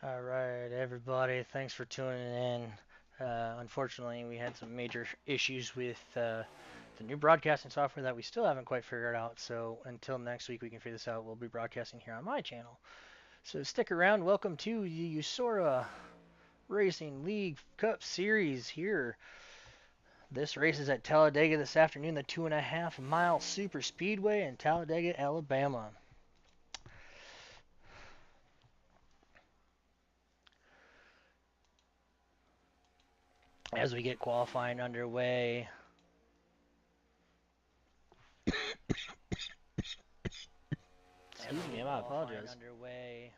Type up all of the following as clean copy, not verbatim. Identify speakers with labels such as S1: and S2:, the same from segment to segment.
S1: All right, everybody, thanks for tuning in. Unfortunately, we had some major issues with the new broadcasting software that we still haven't quite figured out. So until next week, we can figure this out. We'll be broadcasting here on my channel. So stick around. Welcome to the U.S.O.R.A Racing League Cup Series here. This race is at Talladega this afternoon, the 2.5 mile super speedway in Talladega, Alabama. As we get qualifying underway, excuse me, I apologize. Underway.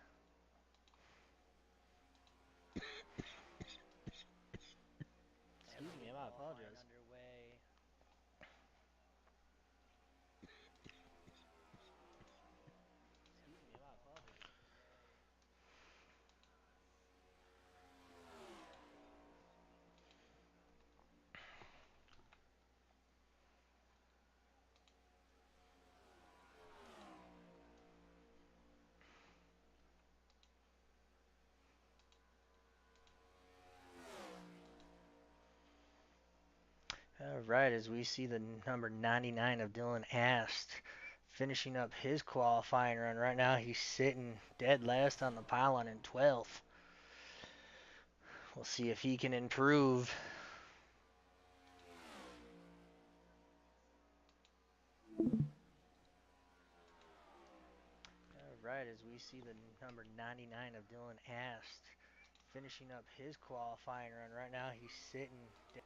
S1: Excuse me, I apologize. Underway. Excuse me, I apologize. All right, as we see the number 99 of Dylan Ast finishing up his qualifying run. Right now, he's sitting dead last on the pylon in 12th. We'll see if he can improve. All right, as we see the number 99 of Dylan Ast finishing up his qualifying run. Right now, he's sitting dead.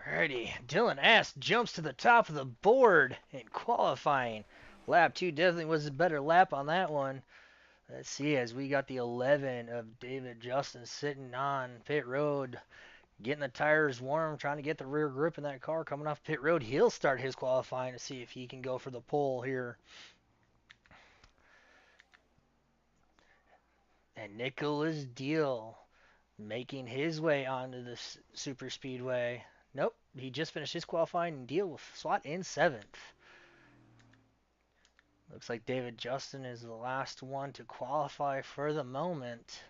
S1: Alrighty, Dylan Ast jumps to the top of the board in qualifying. Lap 2 definitely was a better lap on that one. Let's see, as we got the 11 of David Justin sitting on pit road, getting the tires warm, trying to get the rear grip in that car coming off pit road. He'll start his qualifying to see if he can go for the pole here. And Nicholas Deal making his way onto the super speedway. Nope, he just finished his qualifying and Deal will slot in 7th. Looks like David Justin is the last one to qualify for the moment.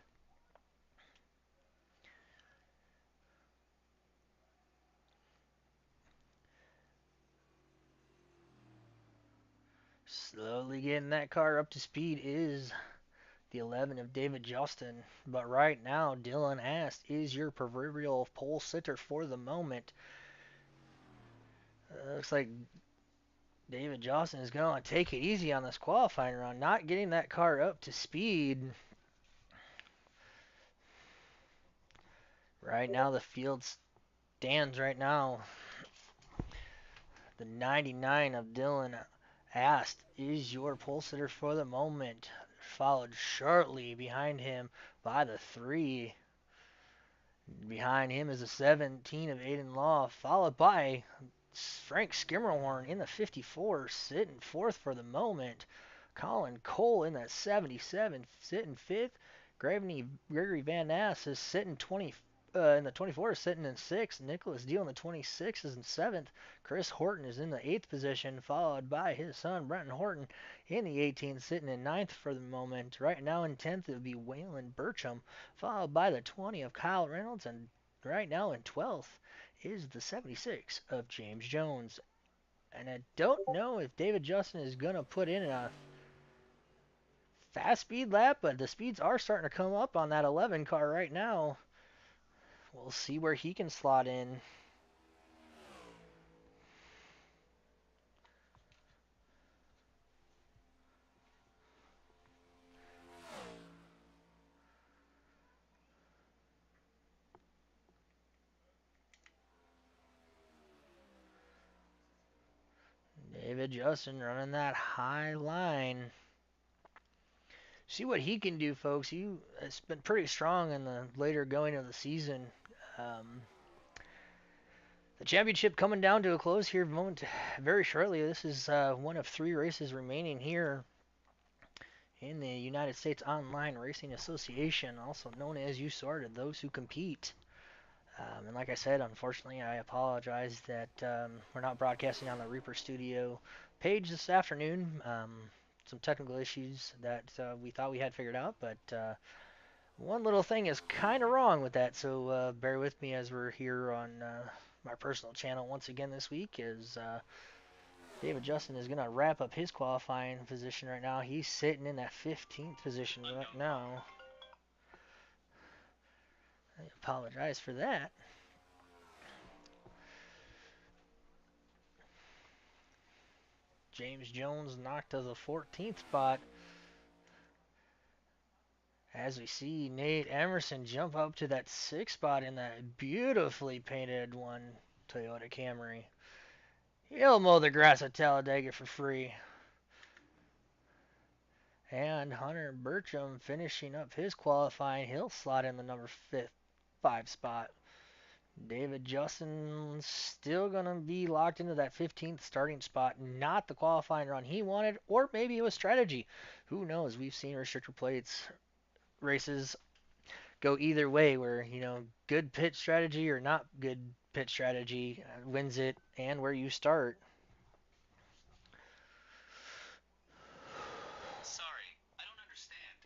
S1: Slowly getting that car up to speed is the 11 of David Justin. But right now, Dylan Ast is your proverbial pole sitter for the moment. Looks like David Justin is going to take it easy on this qualifying run, not getting that car up to speed. Right now, the field stands right now. The 99 of Dylan Ast is your pole sitter for the moment, followed shortly behind him by the 3. Behind him is a 17 of Aiden Law, followed by Frank Skimmerhorn in the 54, sitting 4th for the moment. Colin Cole in that 77, sitting 5th. Gregory Van Ness is sitting in the 24, sitting in 6th. Nicholas Deal in the 26 is in 7th. Chris Horton is in the 8th position, followed by his son Brenton Horton in the 18th, sitting in 9th for the moment. Right now in 10th it would be Waylon Burcham, followed by the 20 of Kyle Reynolds, and right now in 12th is the 76 of James Jones. And I don't know if David Justin is going to put in a fast speed lap, but the speeds are starting to come up on that 11 car right now. We'll see where he can slot in. David Justin running that high line. See what he can do, folks. It's been pretty strong in the later going of the season. Um, the championship coming down to a close here very shortly. This is one of 3 races remaining here in the United States Online Racing Association, also known as U.S.O.R.A, to those who compete. And like I said, unfortunately, I apologize that we're not broadcasting on the Reaper Studio page this afternoon. Some technical issues that we thought we had figured out, but one little thing is kind of wrong with that, so bear with me as we're here on my personal channel once again this week. As David Justin is going to wrap up his qualifying position right now. He's sitting in that 15th position right now. I apologize for that. James Jones knocked to the 14th spot. As we see Nate Emerson jump up to that 6th spot in that beautifully painted one Toyota Camry. He'll mow the grass at Talladega for free. And Hunter Bertram finishing up his qualifying. He'll slot in the number 5 spot. David Justin still going to be locked into that 15th starting spot. Not the qualifying run he wanted, or maybe it was strategy. Who knows? We've seen restrictor plates races go either way, where, good pit strategy or not good pit strategy wins it, and where you start.
S2: Sorry, I don't understand.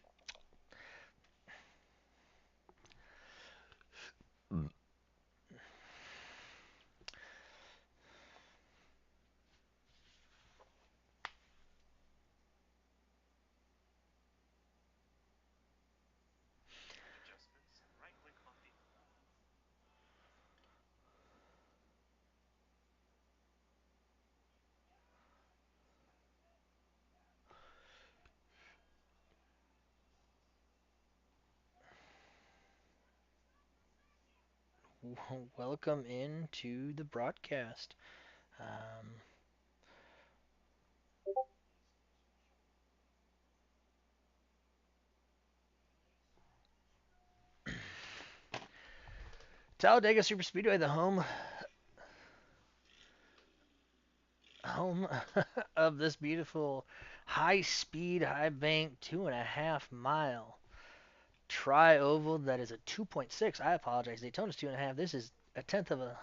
S2: Adjustments. Right click on the.
S1: Welcome into the broadcast. Talladega Superspeedway, the home of this beautiful high speed, high bank 2.5 mile tri oval that is a 2.6. I apologize. Daytona's 2.5. This is a tenth of a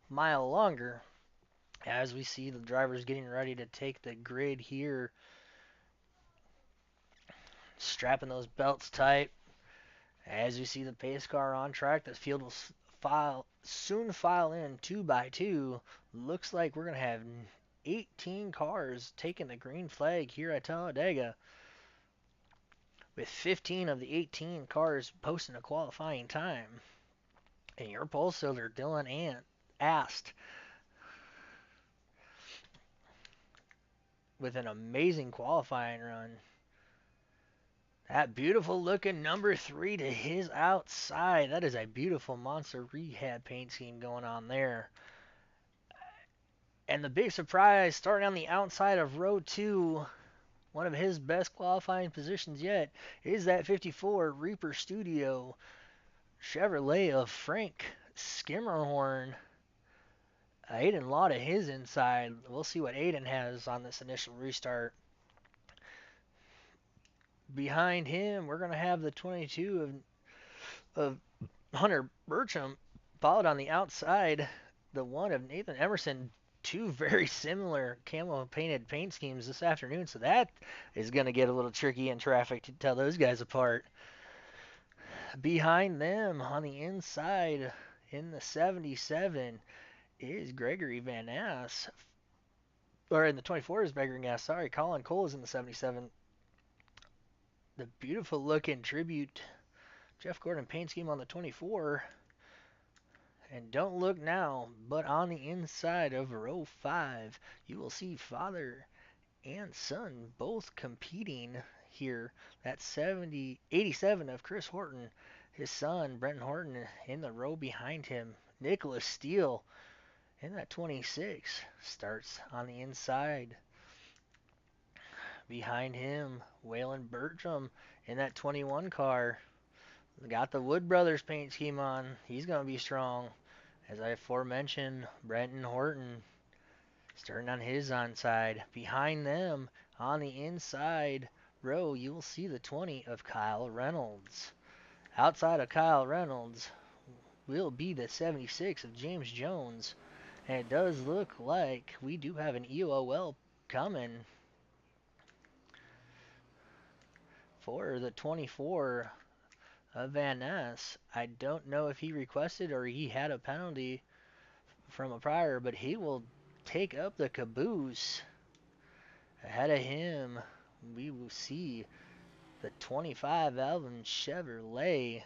S1: mile longer. As we see the drivers getting ready to take the grid here, strapping those belts tight. As you see the pace car on track, the field will soon file in 2 by 2. Looks like we're going to have 18 cars taking the green flag here at Talladega, with 15 of the 18 cars posting a qualifying time. And your pole sitter, Dylan Ant, asked, with an amazing qualifying run. That beautiful looking number 3 to his outside. That is a beautiful monster rehab paint scheme going on there. And the big surprise, starting on the outside of row 2, one of his best qualifying positions yet, is that 54 Reaper Studio Chevrolet of Frank Skimmerhorn. Aiden Law to his inside. We'll see what Aiden has on this initial restart. Behind him, we're going to have the 22 of Hunter Bertram, followed on the outside, the one of Nathan Emerson. Two very similar camo painted paint schemes this afternoon, so that is going to get a little tricky in traffic to tell those guys apart. Behind them on the inside in the 77 is Gregory Van Ness, or in the 24 is Gregory Van Ness, sorry, Colin Cole is in the 77. The beautiful looking tribute Jeff Gordon paint scheme on the 24. And don't look now, but on the inside of row 5, you will see father and son both competing here. That 87 of Chris Horton, his son Brenton Horton in the row behind him. Nicholas Steele in that 26 starts on the inside. Behind him, Waylon Bertram in that 21 car. Got the Wood Brothers paint scheme on. He's going to be strong. As I aforementioned, Brenton Horton starting on his onside. Behind them, on the inside row, you will see the 20 of Kyle Reynolds. Outside of Kyle Reynolds, will be the 76 of James Jones. And it does look like we do have an U.O.L. coming for the 24 of Van Ness. I don't know if he requested or he had a penalty from a prior, but he will take up the caboose. Ahead of him, we will see the 25 Alvin Chevrolet.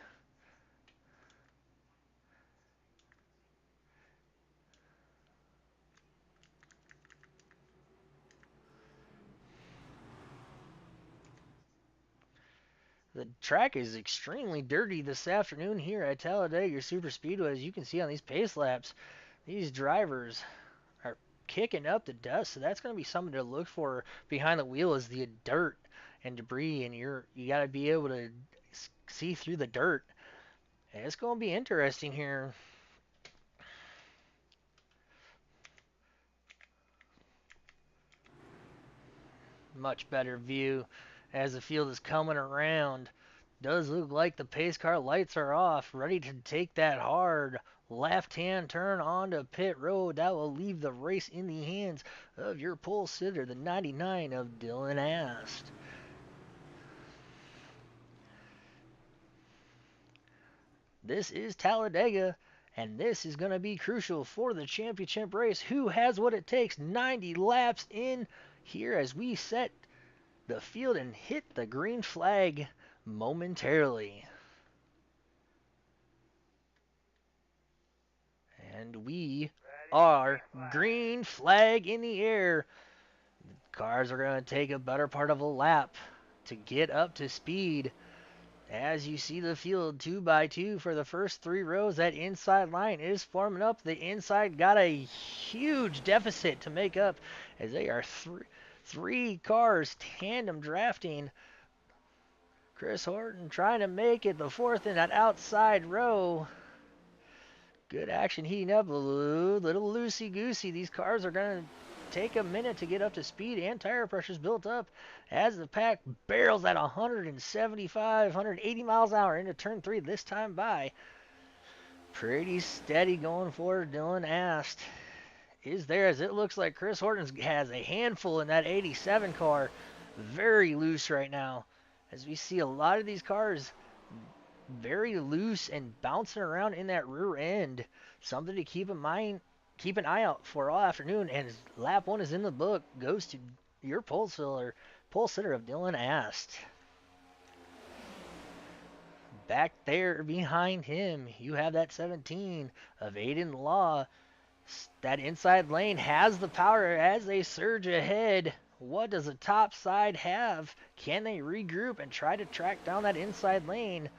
S1: The track is extremely dirty this afternoon here at Talladega Super Speedway. As you can see on these pace laps, these drivers are kicking up the dust. So that's going to be something to look for behind the wheel is the dirt and debris, and you got to be able to see through the dirt. And it's going to be interesting here. Much better view as the field is coming around. Does look like the pace car lights are off, ready to take that hard left-hand turn onto pit road. That will leave the race in the hands of your pole sitter, the 99 of Dylan Ast. This is Talladega, and this is going to be crucial for the championship race. Who has what it takes? 90 laps in here as we set the field and hit the green flag momentarily. And we are green flag in the air. Cars are going to take a better part of a lap to get up to speed. As you see the field 2x2 for the first 3 rows, that inside line is forming up. The inside got a huge deficit to make up as they are three cars tandem drafting. Chris Horton trying to make it the fourth in that outside row. Good action heating up, a little loosey-goosey. These cars are going to take a minute to get up to speed and tire pressure's built up as the pack barrels at 175, 180 miles an hour into turn 3 this time by. Pretty steady going forward. Dylan Ast is there as it looks like Chris Horton has a handful in that 87 car. Very loose right now as we see a lot of these cars very loose and bouncing around in that rear end. Something to keep in mind, keep an eye out for all afternoon. And lap 1 is in the book. Goes to your pole sitter of Dylan Ast. Back there behind him, you have that 17 of Aiden Law. That inside lane has the power as they surge ahead. What does the top side have? Can they regroup and try to track down that inside lane?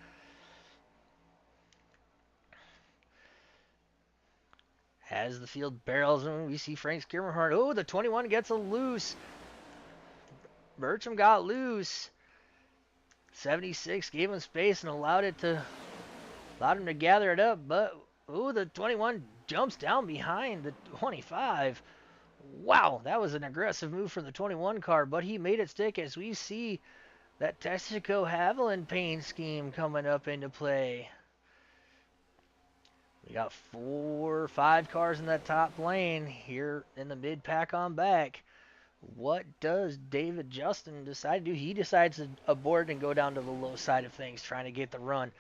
S1: As the field barrels in, we see Frank Skimmerhart. Oh, the 21 gets a loose. Bertram got loose. 76 gave him space and allowed him to gather it up. But, oh, the 21 jumps down behind the 25. Wow, that was an aggressive move from the 21 car, but he made it stick as we see that Texaco Haviland paint scheme coming up into play. We got 4 or 5 cars in that top lane here in the mid pack on back. What does David Justin decide to do? He decides to abort and go down to the low side of things, trying to get the run.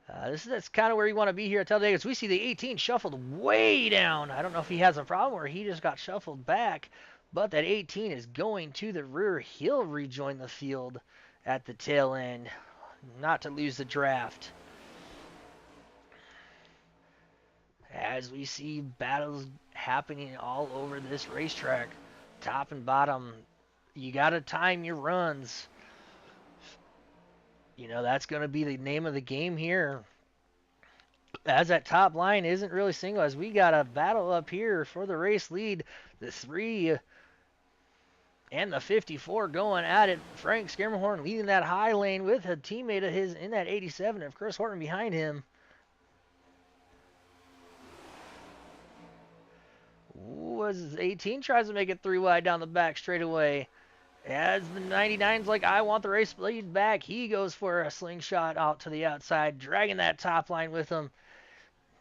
S1: That's kind of where you want to be here at Talladega. As we see the 18 shuffled way down. I don't know if he has a problem or he just got shuffled back, but that 18 is going to the rear. He'll rejoin the field at the tail end, not to lose the draft. As we see battles happening all over this racetrack, top and bottom, you got to time your runs. You know, that's going to be the name of the game here. As that top line isn't really single, as we got a battle up here for the race lead. The 3 and the 54 going at it. Frank Skimmerhorn leading that high lane with a teammate of his in that 87 of Chris Horton behind him. Ooh, as 18 tries to make it 3 wide down the back straightaway. As the 99's like, I want the race lead back. He goes for a slingshot out to the outside, dragging that top line with him.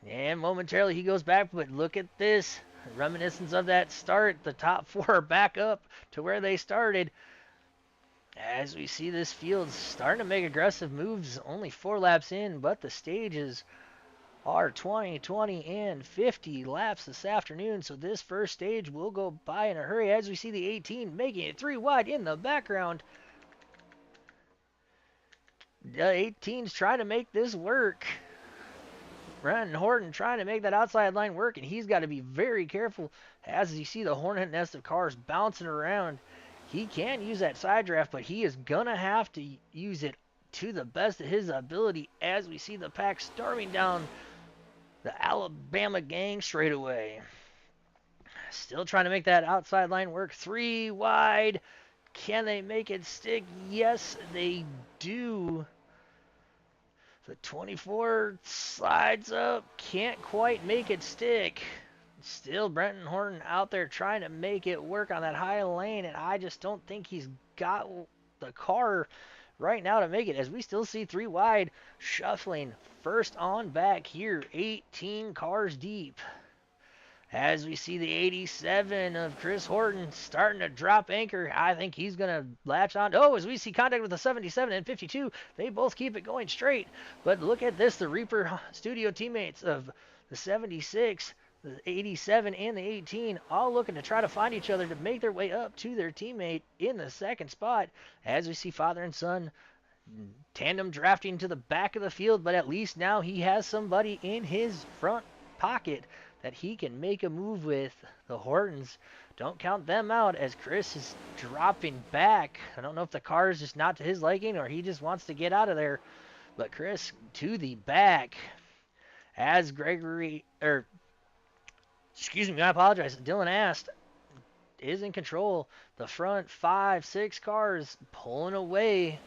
S1: And momentarily he goes back, but look at this. Reminiscence of that start. The top four are back up to where they started. As we see this field starting to make aggressive moves, only 4 laps in, but the stages are 20, 20, and 50 laps this afternoon. So this first stage will go by in a hurry as we see the 18 making it 3 wide in the background. The 18's trying to make this work. Brandon Horton trying to make that outside line work, and he's got to be very careful as you see the hornet nest of cars bouncing around. He can use that side draft, but he is going to have to use it to the best of his ability as we see the pack storming down the Alabama gang straightaway. Still trying to make that outside line work. 3 wide. Can they make it stick? Yes, they do. The 24 slides up, can't quite make it stick. Still Brenton Horton out there trying to make it work on that high lane, and I just don't think he's got the car right now to make it, as we still see 3 wide shuffling first on back here, 18 cars deep. As we see the 87 of Chris Horton starting to drop anchor, I think he's going to latch on. Oh, as we see contact with the 77 and 52, they both keep it going straight. But look at this, the Reaper Studio teammates of the 76, the 87, and the 18, all looking to try to find each other to make their way up to their teammate in the second spot. As we see father and son tandem drafting to the back of the field, but at least now he has somebody in his front pocket that he can make a move with. The Hortons, don't count them out as Chris is dropping back. I don't know if the car is just not to his liking or he just wants to get out of there. But Chris to the back as excuse me, I apologize. Dylan Ast is in control. The front 5, 6 cars pulling away.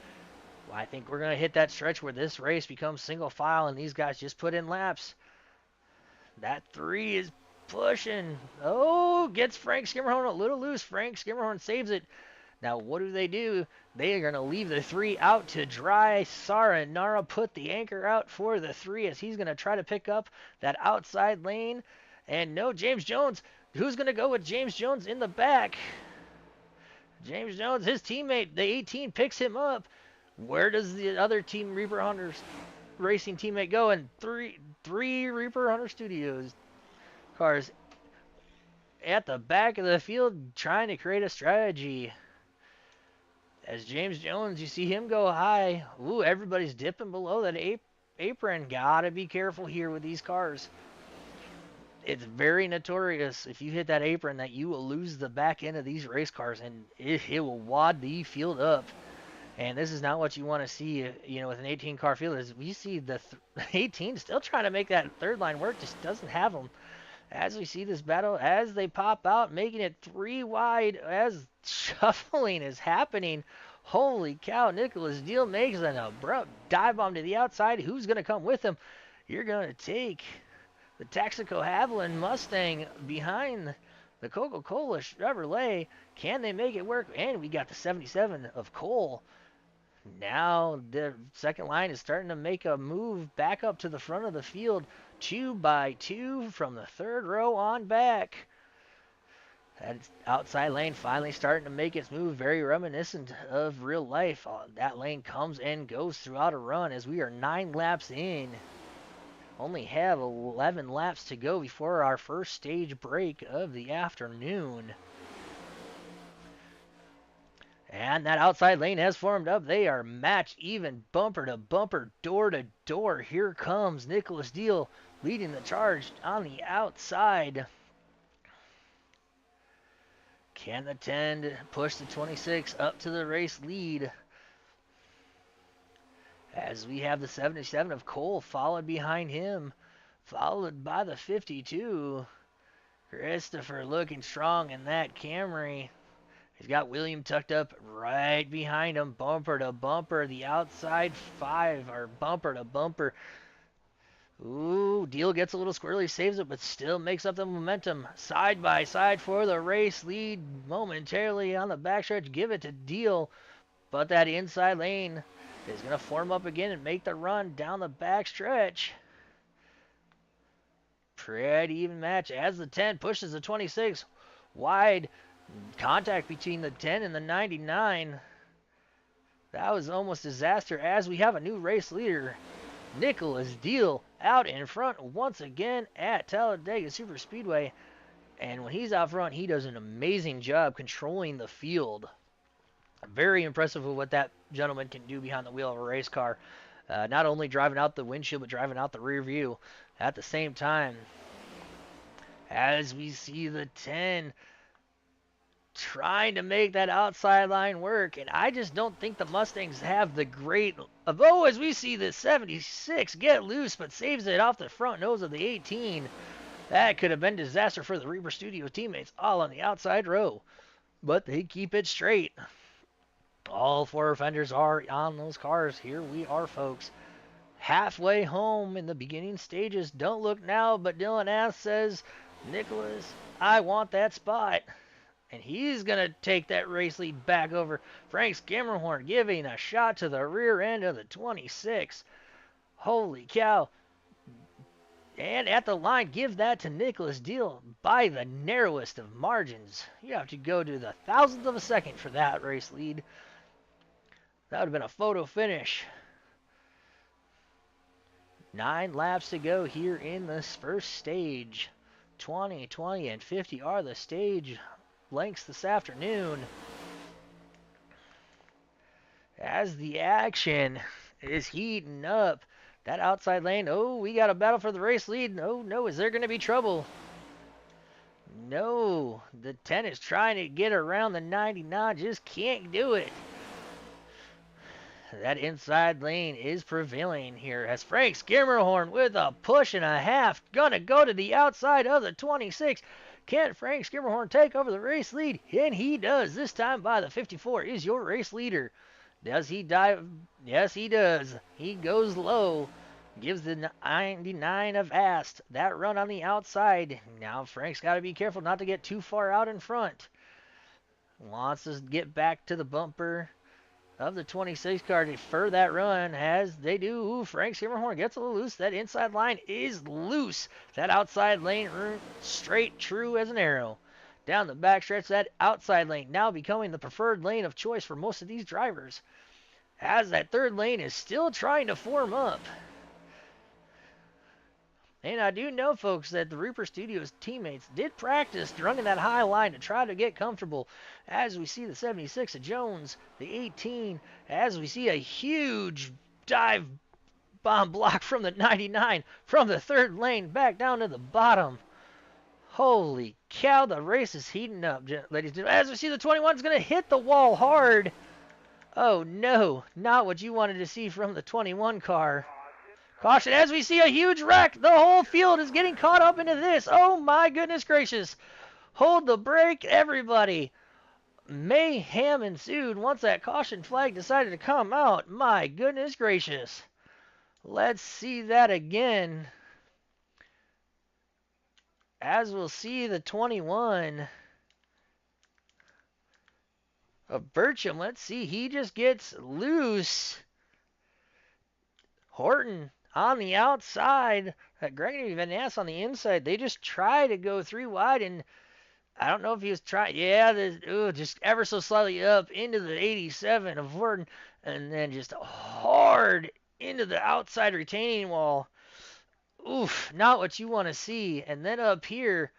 S1: Well, I think we're going to hit that stretch where this race becomes single file and these guys just put in laps. That 3 is pushing. Oh, gets Frank Skimmerhorn a little loose. Frank Skimmerhorn saves it. Now, what do? They are going to leave the 3 out to dry. Sara Nara put the anchor out for the 3 as he's going to try to pick up that outside lane. And no, James Jones. Who's going to go with James Jones in the back? James Jones, his teammate, the 18, picks him up. Where does the other team, Reaper Hunters Racing teammate, go? And three Reaper Hunter Studios cars at the back of the field trying to create a strategy. As James Jones, you see him go high. Ooh, everybody's dipping below that apron. Gotta be careful here with these cars. It's very notorious if you hit that apron that you will lose the back end of these race cars and it will wad the field up. And this is not what you want to see, with an 18 car field. Is we see the 18 still trying to make that third line work, just doesn't have them. As we see this battle, as they pop out, making it 3 wide, as shuffling is happening. Holy cow, Nicholas Deal makes an abrupt dive bomb to the outside. Who's going to come with him? You're going to take the Texaco Haviland Mustang behind the Coca-Cola Chevrolet. Can they make it work? And we got the 77 of Cole. Now the second line is starting to make a move back up to the front of the field. 2 by 2 from the third row on back. That outside lane finally starting to make its move, very reminiscent of real life. That lane comes and goes throughout a run as we are 9 laps in. Only have 11 laps to go before our first stage break of the afternoon. And that outside lane has formed up. They are matched even, bumper to bumper, door to door. Here comes Nicholas Deal leading the charge on the outside. Can the 10 push the 26 up to the race lead? As we have the 77 of Cole followed behind him, followed by the 52. Christopher looking strong in that Camry. He's got William tucked up right behind him, bumper to bumper. The outside 5 are bumper to bumper. Ooh, Deal gets a little squirrely, saves it, but still makes up the momentum. Side by side for the race lead momentarily on the backstretch. Give it to Deal, but that inside lane is going to form up again and make the run down the backstretch. Pretty even match as the 10 pushes the 26 wide. Contact between the 10 and the 99. That was almost disaster as we have a new race leader. Nicholas Deal out in front once again at Talladega Superspeedway. And when he's out front, he does an amazing job controlling the field. Very impressive with what that gentleman can do behind the wheel of a race car. Not only driving out the windshield, but driving out the rear view at the same time. As we see the 10 trying to make that outside line work, and I just don't think the Mustangs have the great. Although, as we see the 76 get loose, but saves it off the front nose of the 18. That could have been disaster for the Reaper Studio teammates, all on the outside row. But they keep it straight. All four fenders are on those cars. Here we are, folks. Halfway home in the beginning stages. Don't look now, but Dylan Ass says, Nicholas, I want that spot. And he's going to take that race lead back over. Frank Skimmerhorn giving a shot to the rear end of the 26. Holy cow. And at the line, give that to Nicholas Deal by the narrowest of margins. You have to go to the thousandth of a second for that race lead. That would have been a photo finish. 9 laps to go here in this first stage. 20, 20, and 50 are the stage lengths this afternoon. As the action is heating up. That outside lane, oh, we got a battle for the race lead. Oh, no, is there going to be trouble? No, the 10 is trying to get around the 99, just can't do it. That inside lane is prevailing here as Frank Skimmerhorn with a push and a half. Gonna go to the outside of the 26. Can Frank Skimmerhorn take over the race lead? And he does. This time by the 54 is your race leader. Does he dive? Yes, he does. He goes low. Gives the 99 of Ast that run on the outside. Now Frank's got to be careful not to get too far out in front. Wants to get back to the bumper of the 26 car to defer that run as they do. Ooh, Frank Skimmerhorn gets a little loose. That inside line is loose. That outside lane straight true as an arrow. Down the backstretch, that outside lane now becoming the preferred lane of choice for most of these drivers. As that third lane is still trying to form up. And I do know, folks, that the Reaper Studios teammates did practice running that high line to try to get comfortable. As we see the 76 of Jones, the 18, as we see a huge dive bomb block from the 99 from the third lane back down to the bottom. Holy cow, the race is heating up, ladies and gentlemen. As we see the 21 is going to hit the wall hard. Oh no, not what you wanted to see from the 21 car. Caution as we see a huge wreck. The whole field is getting caught up into this. Oh my goodness gracious. Hold the brake, everybody. Mayhem ensued once that caution flag decided to come out. My goodness gracious. Let's see that again. As we'll see the 21 of Bircham. Let's see. He just gets loose. Horton on the outside. Gregory Van Ness on the inside. They just try to go 3 wide, and I don't know if he was trying. Yeah, just ever so slightly up into the 87 of Horton, and then just hard into the outside retaining wall. Oof, not what you want to see. And then up here,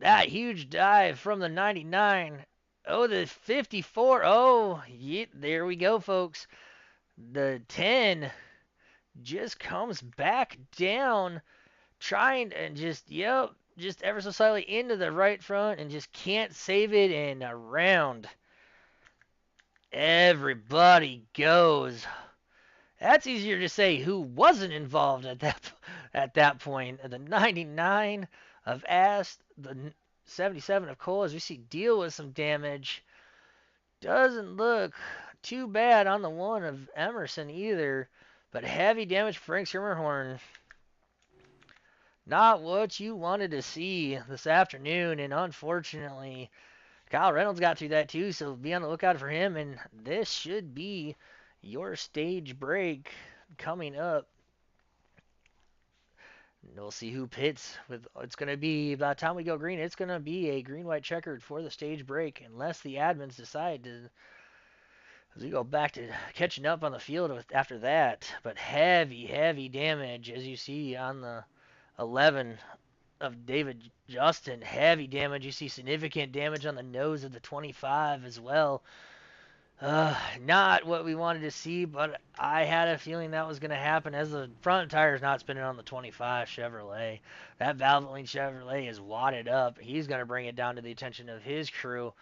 S1: that huge dive from the 99. Oh, the 54. Oh, yeah, there we go, folks. The 10 just comes back down, trying and just ever so slightly into the right front and just can't save it and around. Everybody goes. That's easier to say who wasn't involved at that point. The 99 of Ast, the 77 of Cole, as we see deal with some damage. Doesn't look too bad on the one of Emerson either, but heavy damage for Frank Skimmerhorn. Not what you wanted to see this afternoon, and unfortunately, Kyle Reynolds got through that too, so be on the lookout for him, and this should be your stage break coming up. We'll see who pits. With it's going to be by the time we go green, it's going to be a green-white checkered for the stage break, unless the admins decide to. As we go back to catching up on the field after that, but heavy, heavy damage as you see on the 11 of David Justin. Heavy damage. You see significant damage on the nose of the 25 as well. Not what we wanted to see, but I had a feeling that was going to happen as the front tire is not spinning on the 25 Chevrolet. That Valvoline Chevrolet is wadded up. He's going to bring it down to the attention of his crew.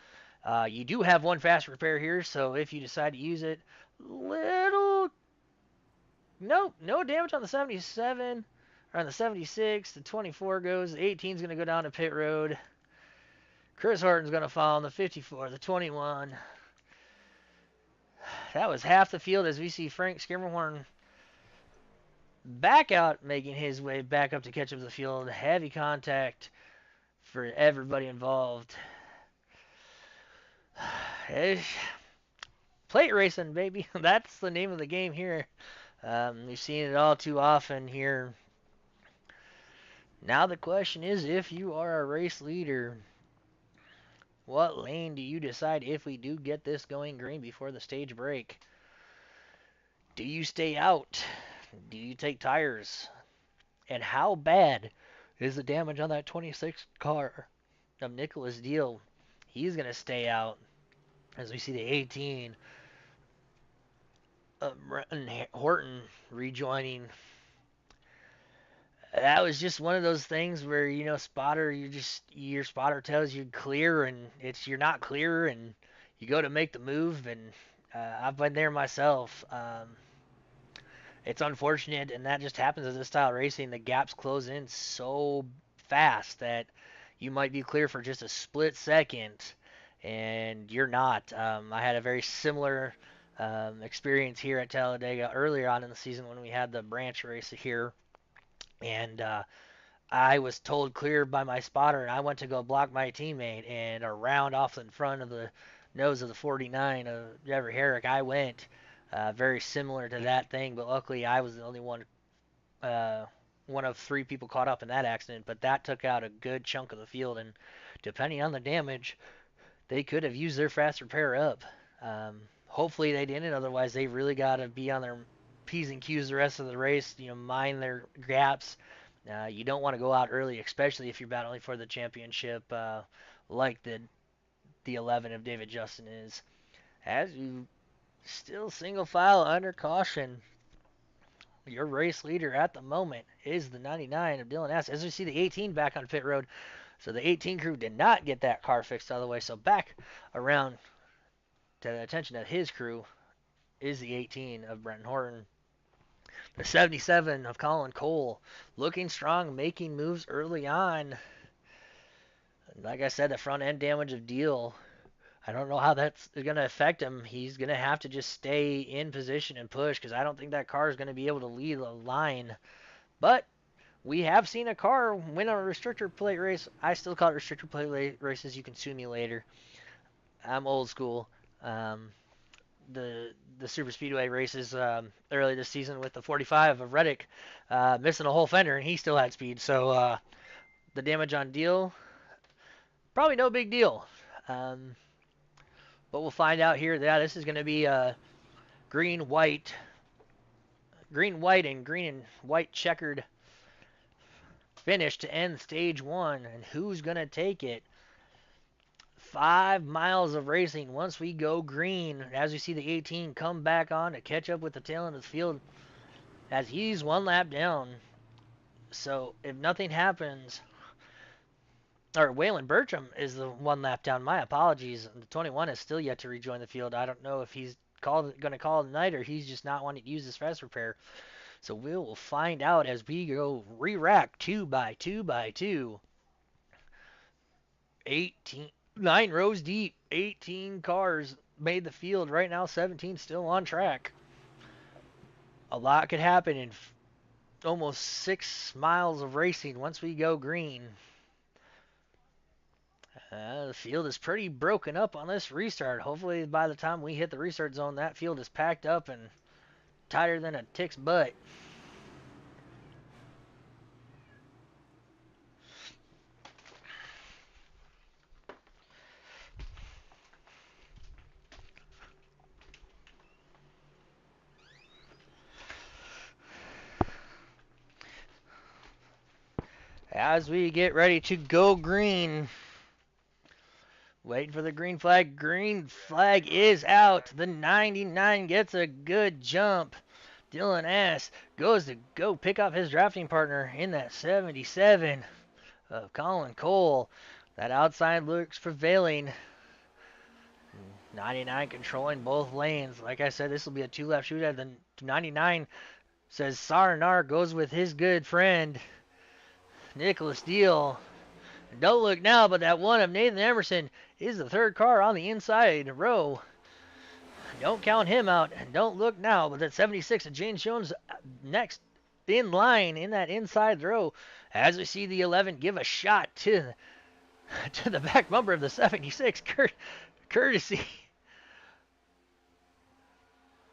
S1: You do have one fast repair here, so if you decide to use it, little, nope, no damage on the 77 or on the 76. The 24 goes. The 18 is going to go down to pit road. Chris Horton's going to fall on the 54, the 21. That was half the field as we see Frank Skimmerhorn back out, making his way back up to catch up the field. Heavy contact for everybody involved. Plate racing, baby. That's the name of the game here. We've seen it all too often here. Now the question is, if you are a race leader, what lane do you decide if we do get this going green before the stage break? Do you stay out? Do you take tires? And how bad is the damage on that 26 car of Nicholas Deal? He's going to stay out as we see the 18 of Horton rejoining. That was just one of those things where, spotter, your spotter tells you clear and you're not clear, and you go to make the move, and I've been there myself. It's unfortunate, and that just happens in this style of racing. The gaps close in so fast that you might be clear for just a split second, and you're not. I had a very similar experience here at Talladega earlier on in the season when we had the branch race here, and I was told clear by my spotter, and I went to go block my teammate, and around off in front of the nose of the 49 of Jeffrey Herrick, I went. Very similar to that thing, but luckily I was the only one of three people caught up in that accident. But that took out a good chunk of the field, and depending on the damage, they could have used their fast repair up. Hopefully they didn't. Otherwise, they really got to be on their P's and Q's the rest of the race. Mind their gaps. You don't want to go out early, especially if you're battling for the championship, like the 11 of David Justin is. As you still single file under caution, your race leader at the moment is the 99 of Dylan S. As we see the 18 back on pit road. So the 18 crew did not get that car fixed all the way. So back around to the attention of his crew is the 18 of Brenton Horton. The 77 of Colin Cole, looking strong, making moves early on. Like I said, the front end damage of Deal, I don't know how that's going to affect him. He's going to have to just stay in position and push, because I don't think that car is going to be able to lead a line. But we have seen a car win a restrictor plate race. I still call it restrictor plate races. You can sue me later. I'm old school. The super speedway races early this season with the 45 of Reddick missing a whole fender, and he still had speed. So the damage on Deal, probably no big deal. But we'll find out here. Yeah, this is going to be a green, white, and white checkered finish to end stage one. And who's going to take it? 5 miles of racing once we go green. As we see the 18 come back on to catch up with the tail end of the field as he's one lap down. So if nothing happens, or Waylon Bertram is the one lap down. My apologies. The 21 is still yet to rejoin the field. I don't know if he's going to call it a night, or he's just not wanting to use his fast repair. So we will find out as we go re-rack 2 by 2 by 2. 9 rows deep. 18 cars made the field. Right now, 17 still on track. A lot could happen in almost 6 miles of racing once we go green. The field is pretty broken up on this restart. Hopefully by the time we hit the restart zone, that field is packed up and tighter than a tick's butt. As we get ready to go green, waiting for the green flag. Green flag is out. The 99 gets a good jump. Dylan S. goes to go pick up his drafting partner in that 77 of Colin Cole. That outside looks prevailing. 99 controlling both lanes. Like I said, this will be a two-lap shootout. The 99 says Saranar goes with his good friend, Nicholas Deal. Don't look now, but that one of Nathan Emerson is the third car on the inside row. Don't count him out. And don't look now, but that 76 of James Jones next in line in that inside row. As we see the 11 give a shot to the back bumper of the 76, courtesy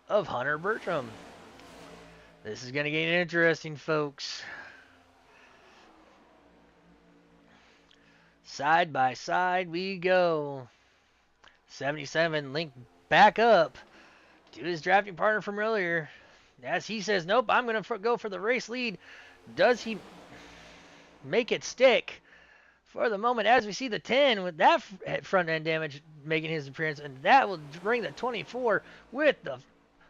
S1: of Hunter Bertram. This is going to get interesting, folks. Side by side we go. 77 linked back up to his drafting partner from earlier. As he says, nope, I'm going to go for the race lead. Does he make it stick? For the moment, as we see the 10 with that front end damage making his appearance, and that will bring the 24 with the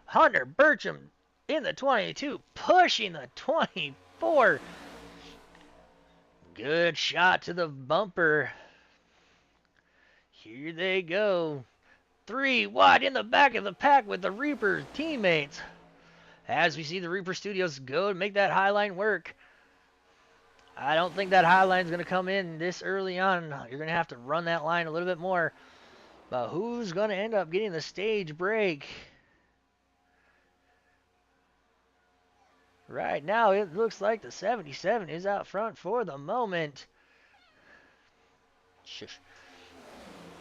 S1: Hunter Bertram in the 22, pushing the 24. Good shot to the bumper. Here they go. 3 wide in the back of the pack with the Reaper teammates. As we see the Reaper Studios go and make that high line work. I don't think that high line is going to come in this early on. You're going to have to run that line a little bit more. But who's going to end up getting the stage break? Right now, it looks like the 77 is out front for the moment. Shush.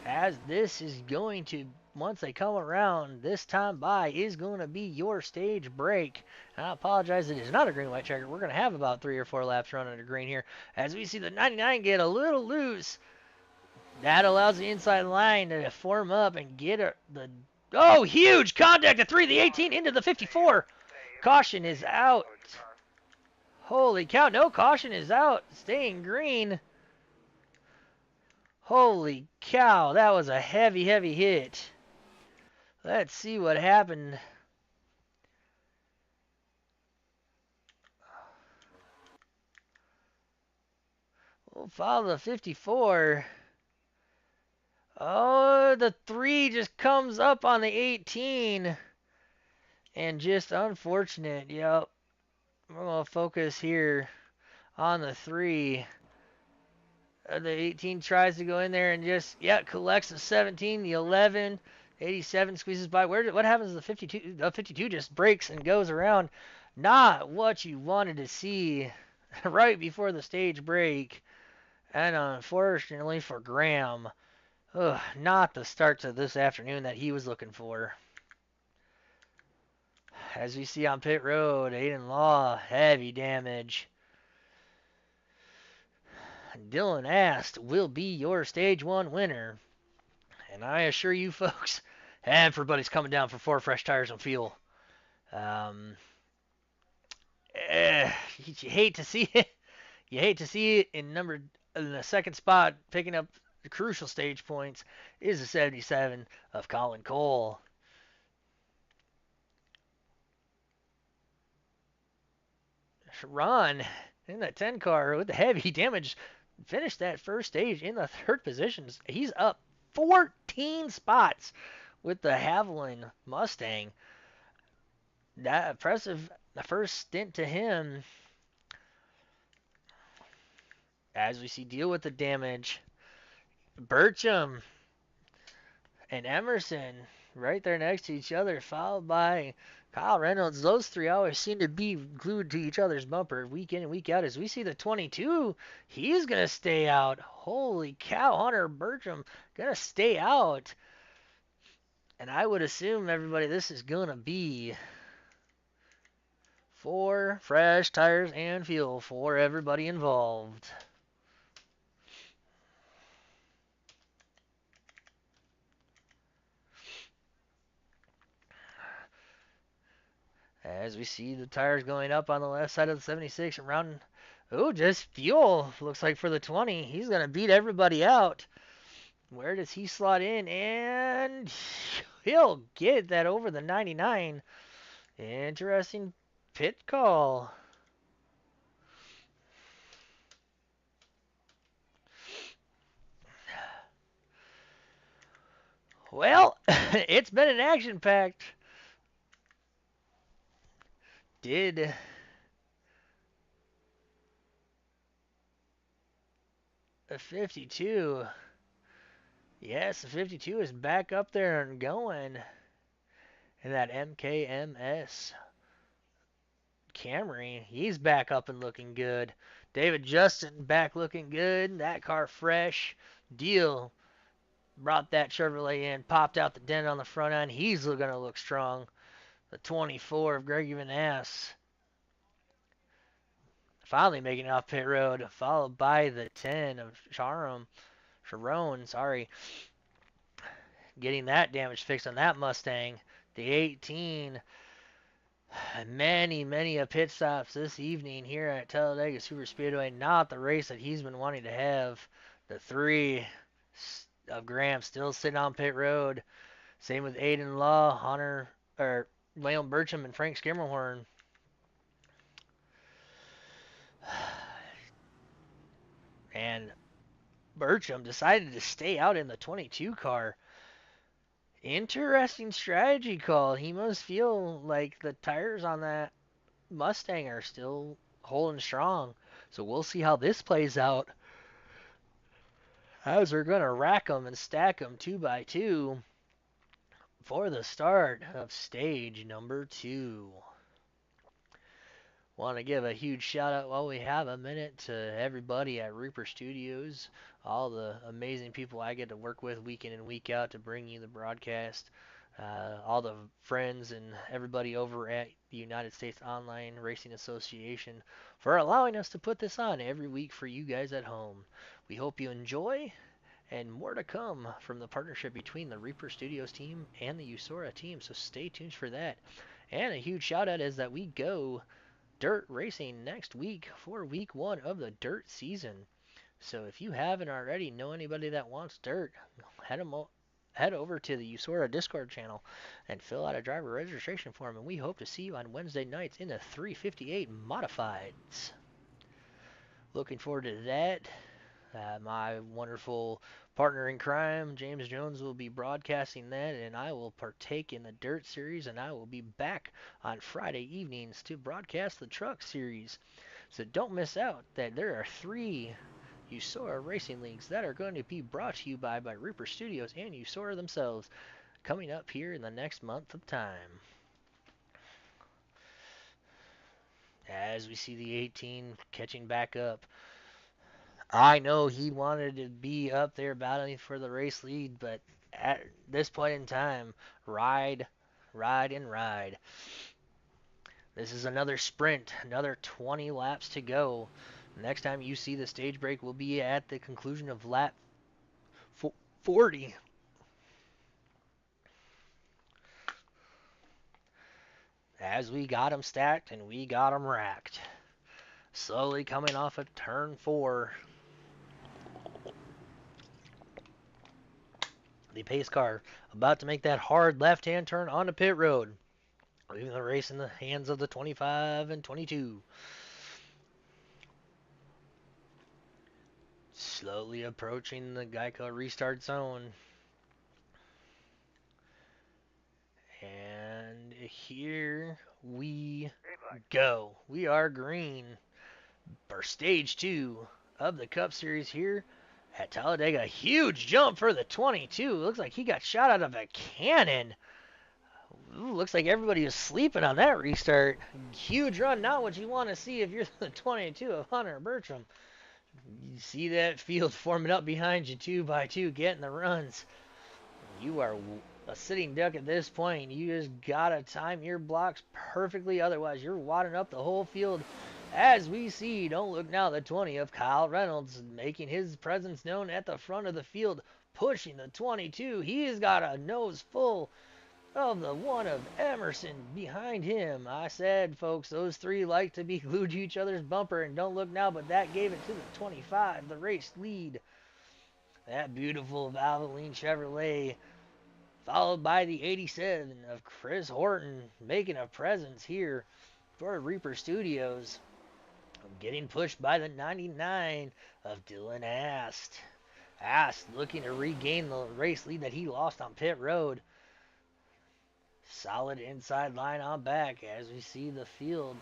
S1: As this is going to, once they come around, this time by is going to be your stage break. And I apologize, it is not a green-white checker. We're going to have about 3 or 4 laps running under green here. As we see the 99 get a little loose. That allows the inside line to form up and get the... Oh, huge contact at 3, the 18 into the 54. Caution is out. Holy cow, no, caution is out. Staying green. Holy cow, that was a heavy, heavy hit. Let's see what happened. We'll follow the 54. Oh, the 3 just comes up on the 18. And just unfortunate. Yep. We're going to focus here on the 3. The 18 tries to go in there and just, collects the 17, the 11, 87 squeezes by. What happens to the 52? The 52 just breaks and goes around. Not what you wanted to see right before the stage break. And unfortunately for Graham, not the start to this afternoon that he was looking for. As we see on pit road, Aiden Law, heavy damage. Dylan Ast will be your stage 1 winner. And I assure you folks, everybody's coming down for 4 fresh tires and fuel. You hate to see it. You hate to see it in the second spot, picking up the crucial stage points, is the 77 of Colin Cole. Ron in that 10 car with the heavy damage finished that first stage in the 3rd position. He's up 14 spots with the Haviland Mustang. That impressive the first stint to him. As we see deal with the damage. Bertram and Emerson right there next to each other, followed by Kyle Reynolds. Those 3 always seem to be glued to each other's bumper week in and week out. As we see the 22, he's going to stay out. Holy cow, Hunter Bertram going to stay out. And I would assume, everybody, this is going to be 4 fresh tires and fuel for everybody involved. As we see the tires going up on the left side of the 76 around Oh, just fuel. Looks like for the 20. He's going to beat everybody out. Where does he slot in? And he'll get that over the 99. Interesting pit call. Well, it's been an action packed. Did a 52. Yes, the 52 is back up there and going. And that MKMS Camry, he's back up and looking good. David Justin back looking good. That car fresh. Deal brought that Chevrolet in, popped out the dent on the front end. He's going to look strong. The 24 of Greg Van Ass finally making it off pit road, followed by the 10 of Sharon, sorry, getting that damage fixed on that Mustang. The 18, many a pit stops this evening here at Talladega Super Speedway. Not the race that he's been wanting to have. The 3 of Graham still sitting on pit road. Same with Aiden Law, Hunter, or William Burcham and Frank Skimmerhorn. And Burcham decided to stay out in the 22 car. Interesting strategy call. He must feel like the tires on that Mustang are still holding strong. So we'll see how this plays out as we're going to rack them and stack them 2 by 2 for the start of stage number 2. Want to give a huge shout out while we have a minute to everybody at Reaper Studios, all the amazing people I get to work with week in and week out to bring you the broadcast, all the friends and everybody over at the United States Online Racing Association for allowing us to put this on every week for you guys at home. We hope you enjoy, and more to come from the partnership between the Reaper Studios team and the U.S.O.R.A team, so stay tuned for that. And a huge shout out is that we go dirt racing next week for week 1 of the dirt season. So if you haven't already, know anybody that wants dirt, head over to the U.S.O.R.A Discord channel and fill out a driver registration form, and we hope to see you on Wednesday nights in the 358 Modifieds. Looking forward to that. My wonderful partner in crime, James Jones, will be broadcasting that, and I will partake in the Dirt Series, and I will be back on Friday evenings to broadcast the Truck Series. So don't miss out that there are 3 U.S.O.R.A racing leagues that are going to be brought to you by Reaper Studios and U.S.O.R.A themselves coming up here in the next month of time. As we see the 18 catching back up. I know he wanted to be up there battling for the race lead, but at this point in time, ride, ride, and ride. This is another sprint, another 20 laps to go. Next time you see the stage break will be at the conclusion of lap 40. As we got them stacked and we got them racked. Slowly coming off of turn 4. The pace car about to make that hard left-hand turn onto pit road, leaving the race in the hands of the 25 and 22. Slowly approaching the Geico restart zone. And here we go. We are green for stage 2 of the Cup Series here at Talladega. Huge jump for the 22. Looks like he got shot out of a cannon. Ooh, looks like everybody was sleeping on that restart. Huge run, not what you want to see if you're the 22 of Hunter Bertram. You see that field forming up behind you 2 by 2, getting the runs. You are a sitting duck at this point. You just gotta time your blocks perfectly, otherwise you're wadding up the whole field. As we see, don't look now, the 20 of Kyle Reynolds making his presence known at the front of the field, pushing the 22. He's got a nose full of the one of Emerson behind him. I said, folks, those three like to be glued to each other's bumper, and don't look now, but that gave it to the 25, the race lead. That beautiful Valvoline Chevrolet, followed by the 87 of Chris Horton, making a presence here for Reaper Studios. Getting pushed by the 99 of Dylan Ast. Ast looking to regain the race lead that he lost on pit road. Solid inside line on back as we see the field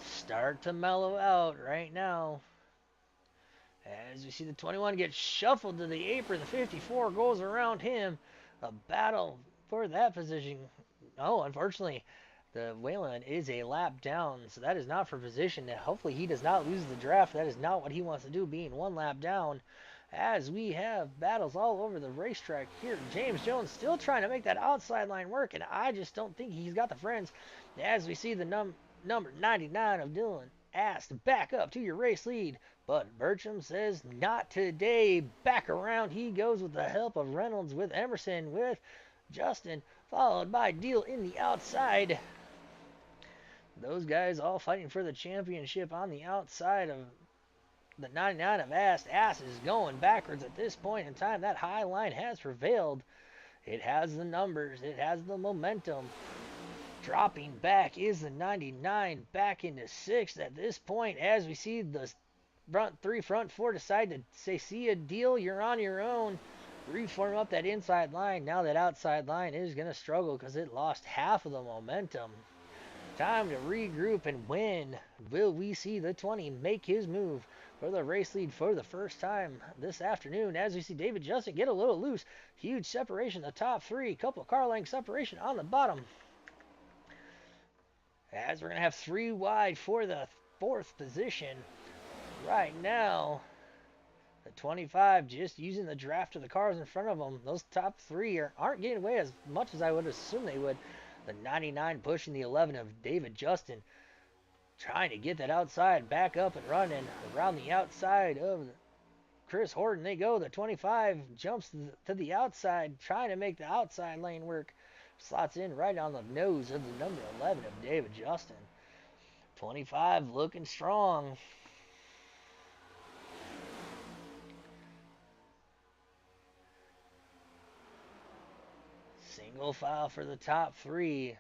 S1: start to mellow out right now. As we see the 21 get shuffled to the apron, the 54 goes around him. A battle for that position. Oh, unfortunately, the Wayland is a lap down, so that is not for position. Hopefully he does not lose the draft. That is not what he wants to do, being one lap down. As we have battles all over the racetrack here. James Jones still trying to make that outside line work, and I just don't think he's got the friends. As we see the number 99 of Dylan asked back up to your race lead. But Bertram says not today. Back around he goes with the help of Reynolds, with Emerson, with Justin, followed by Deal in the outside. Those guys all fighting for the championship on the outside of the 99 of Ast. Ast is going backwards at this point in time. That high line has prevailed. It has the numbers. It has the momentum. Dropping back is the 99 back into 6th at this point as we see the front 3, front 4 decide to say, see a Deal, you're on your own. Reform up that inside line. Now that outside line is going to struggle because it lost half of the momentum. Time to regroup and win. Will we see the 20 make his move for the race lead for the first time this afternoon? As we see David Justin get a little loose. Huge separation, the top 3. Couple car length separation on the bottom. As we're going to have 3 wide for the 4th position. Right now, the 25 just using the draft of the cars in front of them. Those top 3 aren't getting away as much as I would assume they would. The 99 pushing the 11 of David Justin. Trying to get that outside back up and running. Around the outside of Chris Horton they go. The 25 jumps to the outside. Trying to make the outside lane work. Slots in right on the nose of the number 11 of David Justin. 25 looking strong. Single file for the top 3.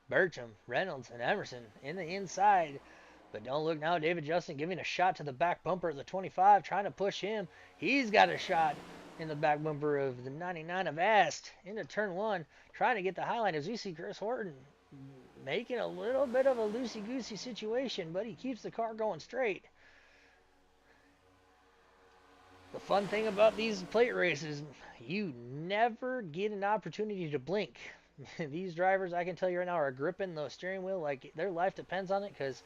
S1: Bertram, Reynolds, and Emerson in the inside. But don't look now. David Justin giving a shot to the back bumper of the 25, trying to push him. He's got a shot in the back bumper of the 99 of Ast into turn 1, trying to get the highline as we see Chris Horton making a little bit of a loosey-goosey situation, but he keeps the car going straight. The fun thing about these plate races, you never get an opportunity to blink. These drivers, I can tell you right now, are gripping the steering wheel like their life depends on it, because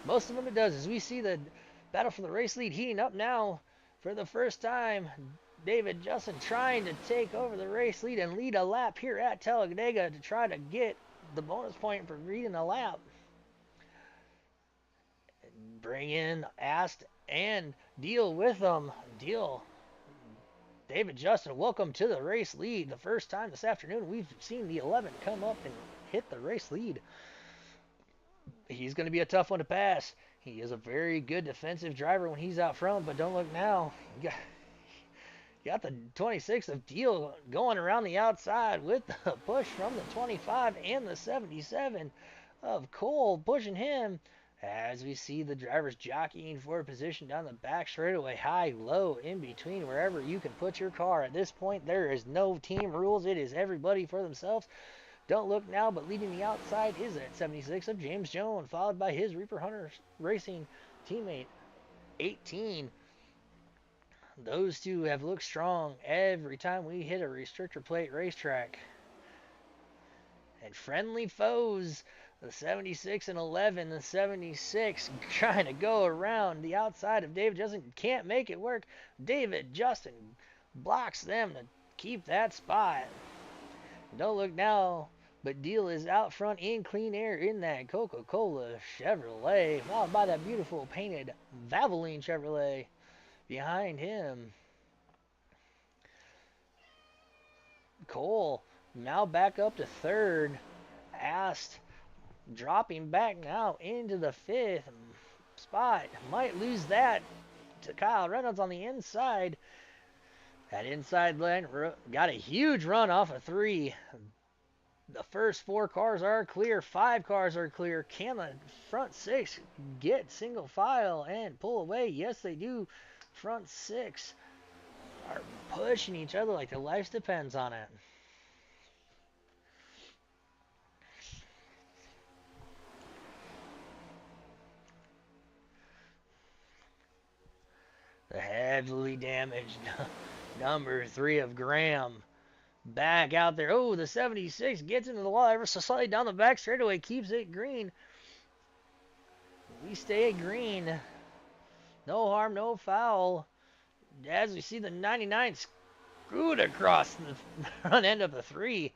S1: most of them it does. As we see the battle for the race lead heating up now for the first time. David Justin trying to take over the race lead and lead a lap here at Talladega to try to get the bonus point for leading a lap. Bring in Ast and Deal with them. Deal. David Justin, welcome to the race lead. The first time this afternoon we've seen the 11 come up and hit the race lead. He's going to be a tough one to pass. He is a very good defensive driver when he's out front, but don't look now. You got the 26 of Deal going around the outside with the push from the 25 and the 77 of Cole pushing him. As we see the drivers jockeying for a position down the back straightaway, high, low, in between, wherever you can put your car. At this point, there is no team rules. It is everybody for themselves. Don't look now, but leading the outside is that 76 of James Jones, followed by his Reaper Hunter Racing teammate, 18. Those two have looked strong every time we hit a restrictor plate racetrack. And friendly foes, the 76 and 11, the 76 trying to go around the outside of David Justin. Can't make it work. David Justin blocks them to keep that spot. Don't look now, but Deal is out front in clean air in that Coca-Cola Chevrolet, followed by that beautiful painted Valvoline Chevrolet behind him. Cole now back up to third. Ast dropping back now into the fifth spot. Might lose that to Kyle Reynolds on the inside. That inside lane got a huge run off of three. The first four cars are clear. Five cars are clear. Can the front six get single file and pull away? Yes, they do. Front six are pushing each other like their life depends on it. The heavily damaged number three of Graham back out there. Oh, the 76 gets into the wall ever so slightly down the back straightaway, keeps it green. We stay at green. No harm, no foul. As we see the 99 screwed across the front end of the three.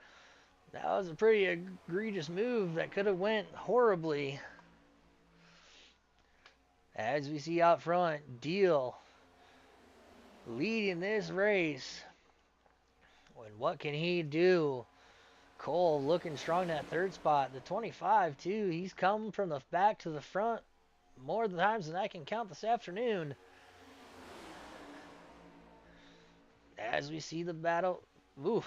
S1: That was a pretty egregious move that could have went horribly. As we see out front, Deal leading this race. And what can he do? Cole looking strong in that third spot. The 25 too. He's come from the back to the front more times than I can count this afternoon. As we see the battle, ooh,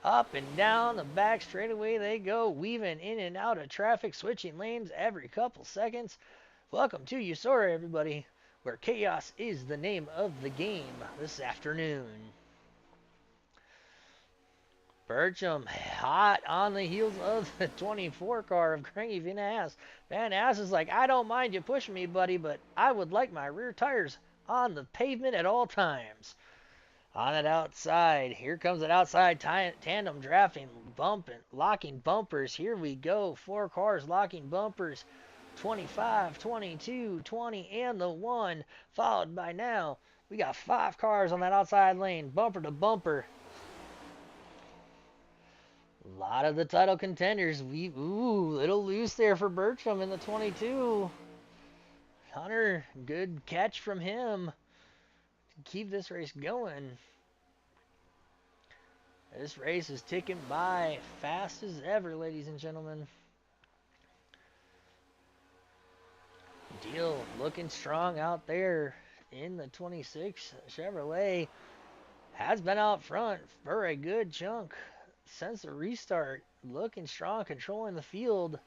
S1: up and down the back straightaway they go, weaving in and out of traffic, switching lanes every couple seconds. Welcome to U.S.O.R.A, everybody, where chaos is the name of the game this afternoon. Burcham hot on the heels of the 24 car of Grangy Van Ass. Van Ass is like, I don't mind you pushing me, buddy, but I would like my rear tires on the pavement at all times. On it outside. Here comes it outside tandem drafting, bumping, locking bumpers. Here we go. Four cars locking bumpers. 25, 22, 20, and the 1. Followed by now, we got 5 cars on that outside lane, bumper to bumper. A lot of the title contenders. Little loose there for Bertram in the 22. Hunter, good catch from him to keep this race going. This race is ticking by fast as ever, ladies and gentlemen. Deal looking strong out there in the 26 Chevrolet. Has been out front for a good chunk since the restart. Looking strong, controlling the field.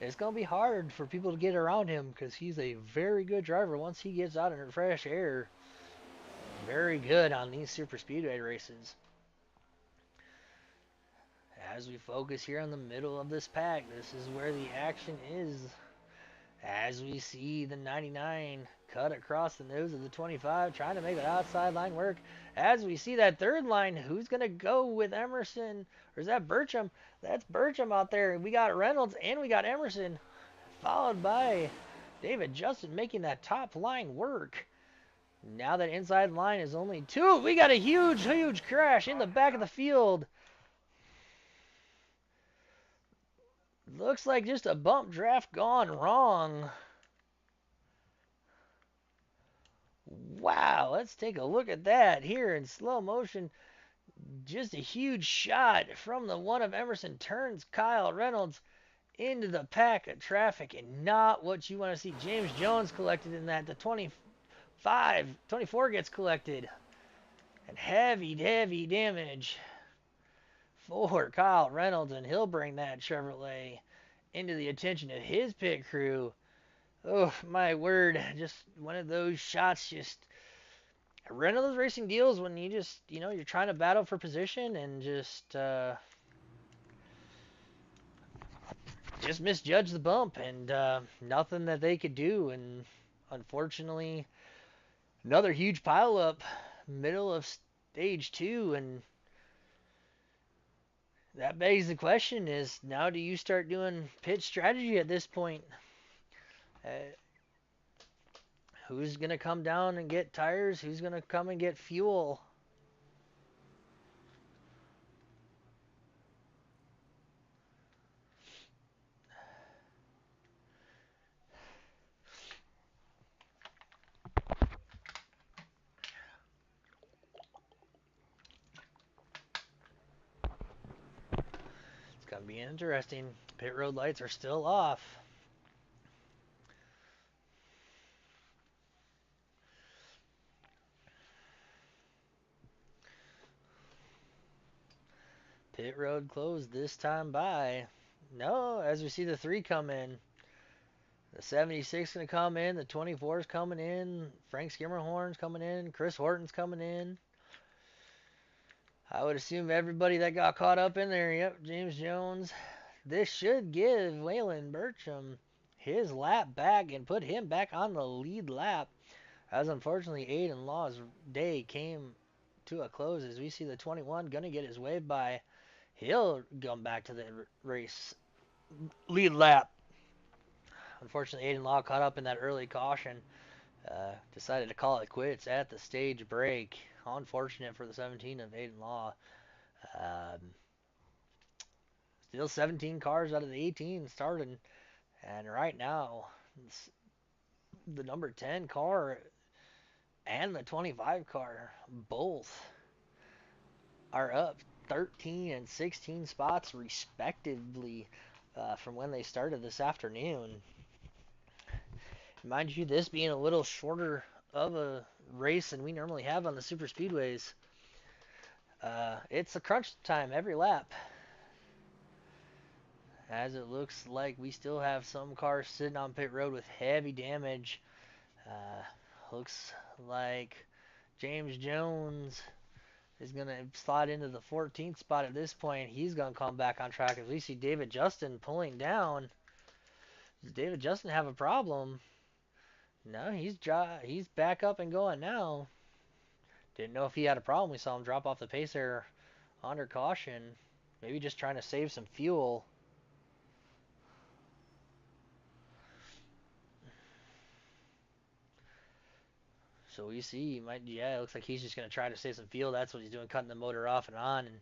S1: It's going to be hard for people to get around him because he's a very good driver once he gets out in fresh air. Very good on these super speedway races. As we focus here on the middle of this pack, this is where the action is. As we see the 99 cut across the nose of the 25, trying to make that outside line work. As we see that third line, who's going to go with Emerson? Or is that Bertram? That's Bertram out there. We got Reynolds and we got Emerson, followed by David Justin making that top line work. Now that inside line is only 2. We got a huge crash in the back of the field. Looks like just a bump draft gone wrong. Wow, let's take a look at that here in slow motion. Just a huge shot from the one of Emerson turns Kyle Reynolds into the pack of traffic, and not what you want to see. James Jones collected in that. The 24 gets collected. And heavy damage for Kyle Reynolds, and he'll bring that Chevrolet into the attention of his pit crew. Oh, my word. Just one of those shots. Just one of those racing deals when you just, you're trying to battle for position and just misjudge the bump, and nothing that they could do. And unfortunately, another huge pileup, middle of stage 2, and that begs the question is, now do you start doing pit strategy at this point? Who's going to come down and get tires? Who's going to come and get fuel? gonna be interesting. Pit road lights are still off. Pit road closed this time by. No, as we see the 3 come in. The 76 going to come in. The 24 is coming in. Frank Skimmerhorn's coming in. Chris Horton's coming in. I would assume everybody that got caught up in there. Yep, James Jones. This should give Waylon Burcham his lap back and put him back on the lead lap. As unfortunately, Aiden Law's day came to a close as we see the 21 going to get his wave by. He'll come back to the race lead lap. Unfortunately, Aiden Law caught up in that early caution. Decided to call it quits at the stage break. Unfortunate for the 17 of Aiden Law. Um, Still 17 cars out of the 18 starting. And right now, the number 10 car and the 25 car both are up 13 and 16 spots respectively from when they started this afternoon. Mind you, this being a little shorter of a race than we normally have on the super speedways. It's a crunch time every lap. As it looks like we still have some cars sitting on pit road with heavy damage. Uh, Looks like James Jones is going to slide into the 14th spot at this point. He's going to come back on track as we see David Justin pulling down. Does David Justin have a problem? No, he's back up and going now. Didn't know if he had a problem. We saw him drop off the pace there under caution. Maybe just trying to save some fuel. So we see, it looks like he's just going to try to save some fuel. That's what he's doing, cutting the motor off and on, and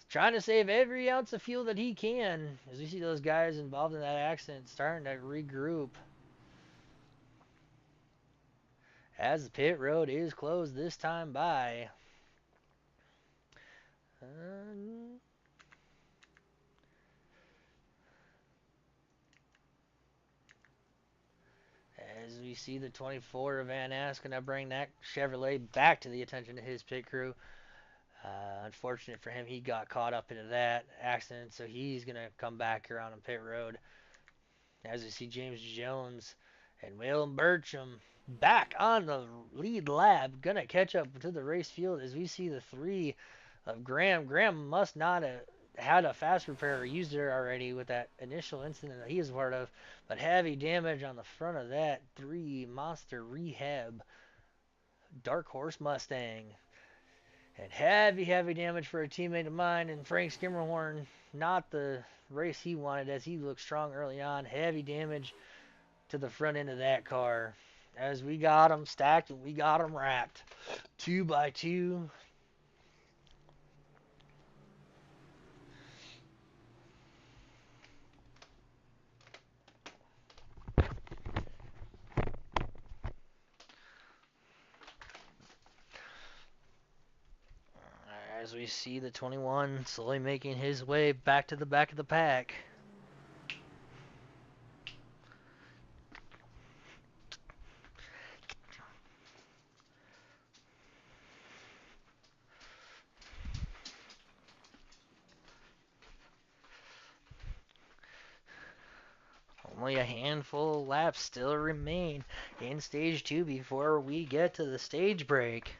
S1: trying to save every ounce of fuel that he can. As we see those guys involved in that accident starting to regroup. As the pit road is closed this time by. As we see the 24 of Van Ask going to bring that Chevrolet back to the attention of his pit crew. Unfortunate for him, he got caught up into that accident, so he's going to come back around on pit road. As we see James Jones and Waylon Burcham back on the lead lap, going to catch up to the race field as we see the 3 of Graham. Graham must not have had a fast repair or used it already with that initial incident that he was part of, but heavy damage on the front of that 3 Monster Rehab Dark Horse Mustang. And heavy damage for a teammate of mine and Frank Skimmerhorn. Not the race he wanted as he looked strong early on. Heavy damage to the front end of that car. As we got them stacked and we got them racked. 2 by 2. As we see the 21 slowly making his way back to the back of the pack. Only a handful of laps still remain in stage 2 before we get to the stage break.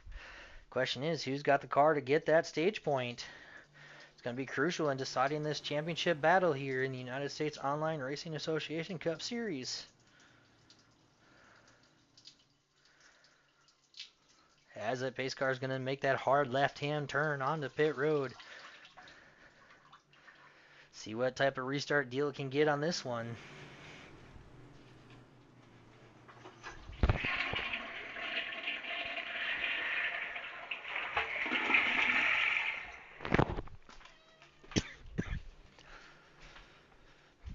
S1: Question is, who's got the car to get that stage point? It's going to be crucial in deciding this championship battle here in the United States Online Racing Association Cup Series. As that pace car is going to make that hard left-hand turn onto pit road. See what type of restart deal it can get on this one.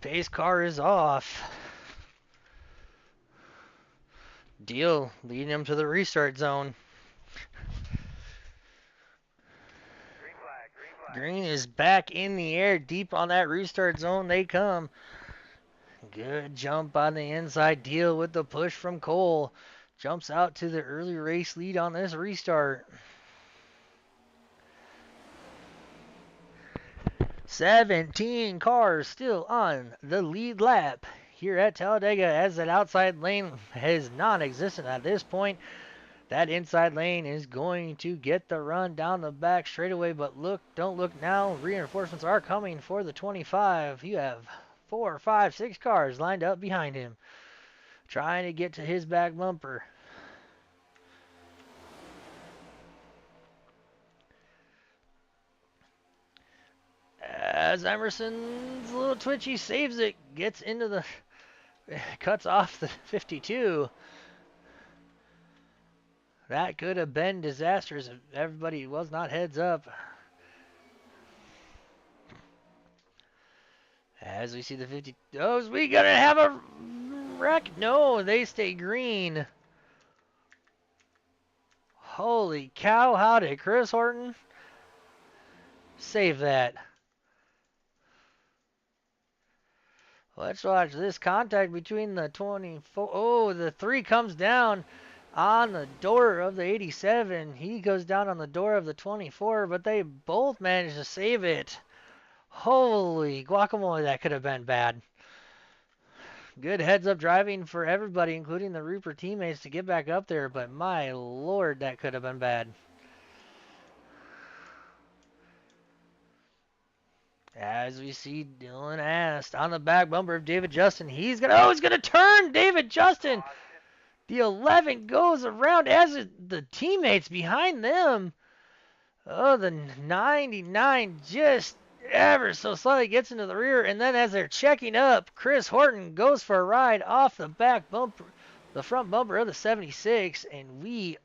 S1: Pace car is off. Deal leading him to the restart zone. Green is back in the air, deep on that restart zone. They come. Good jump on the inside deal with the push from Cole. Jumps out to the early race lead on this restart. 17 cars still on the lead lap here at Talladega as that outside lane is non-existent at this point. That inside lane is going to get the run down the back straightaway, but look, don't look now. Reinforcements are coming for the 25. You have 4, 5, 6 cars lined up behind him, trying to get to his back bumper. As Emerson's a little twitchy, saves it, gets into the, cuts off the 52. That could have been disastrous if everybody was not heads up. As we see the 50, oh, we gonna have a wreck? No, they stay green. Holy cow, how did Chris Horton save that? Let's watch this contact between the 24. Oh, the 3 comes down on the door of the 87. He goes down on the door of the 24, but they both managed to save it. Holy guacamole, that could have been bad. Good heads-up driving for everybody, including the Rupert teammates, to get back up there, but my lord, that could have been bad. As we see Dylan Ast on the back bumper of David Justin. He's gonna turn David Justin. The 11 goes around as the teammates behind them. Oh, the 99 just ever so slightly gets into the rear, and then as they're checking up, Chris Horton goes for a ride off the back bumper, the front bumper of the 76, and we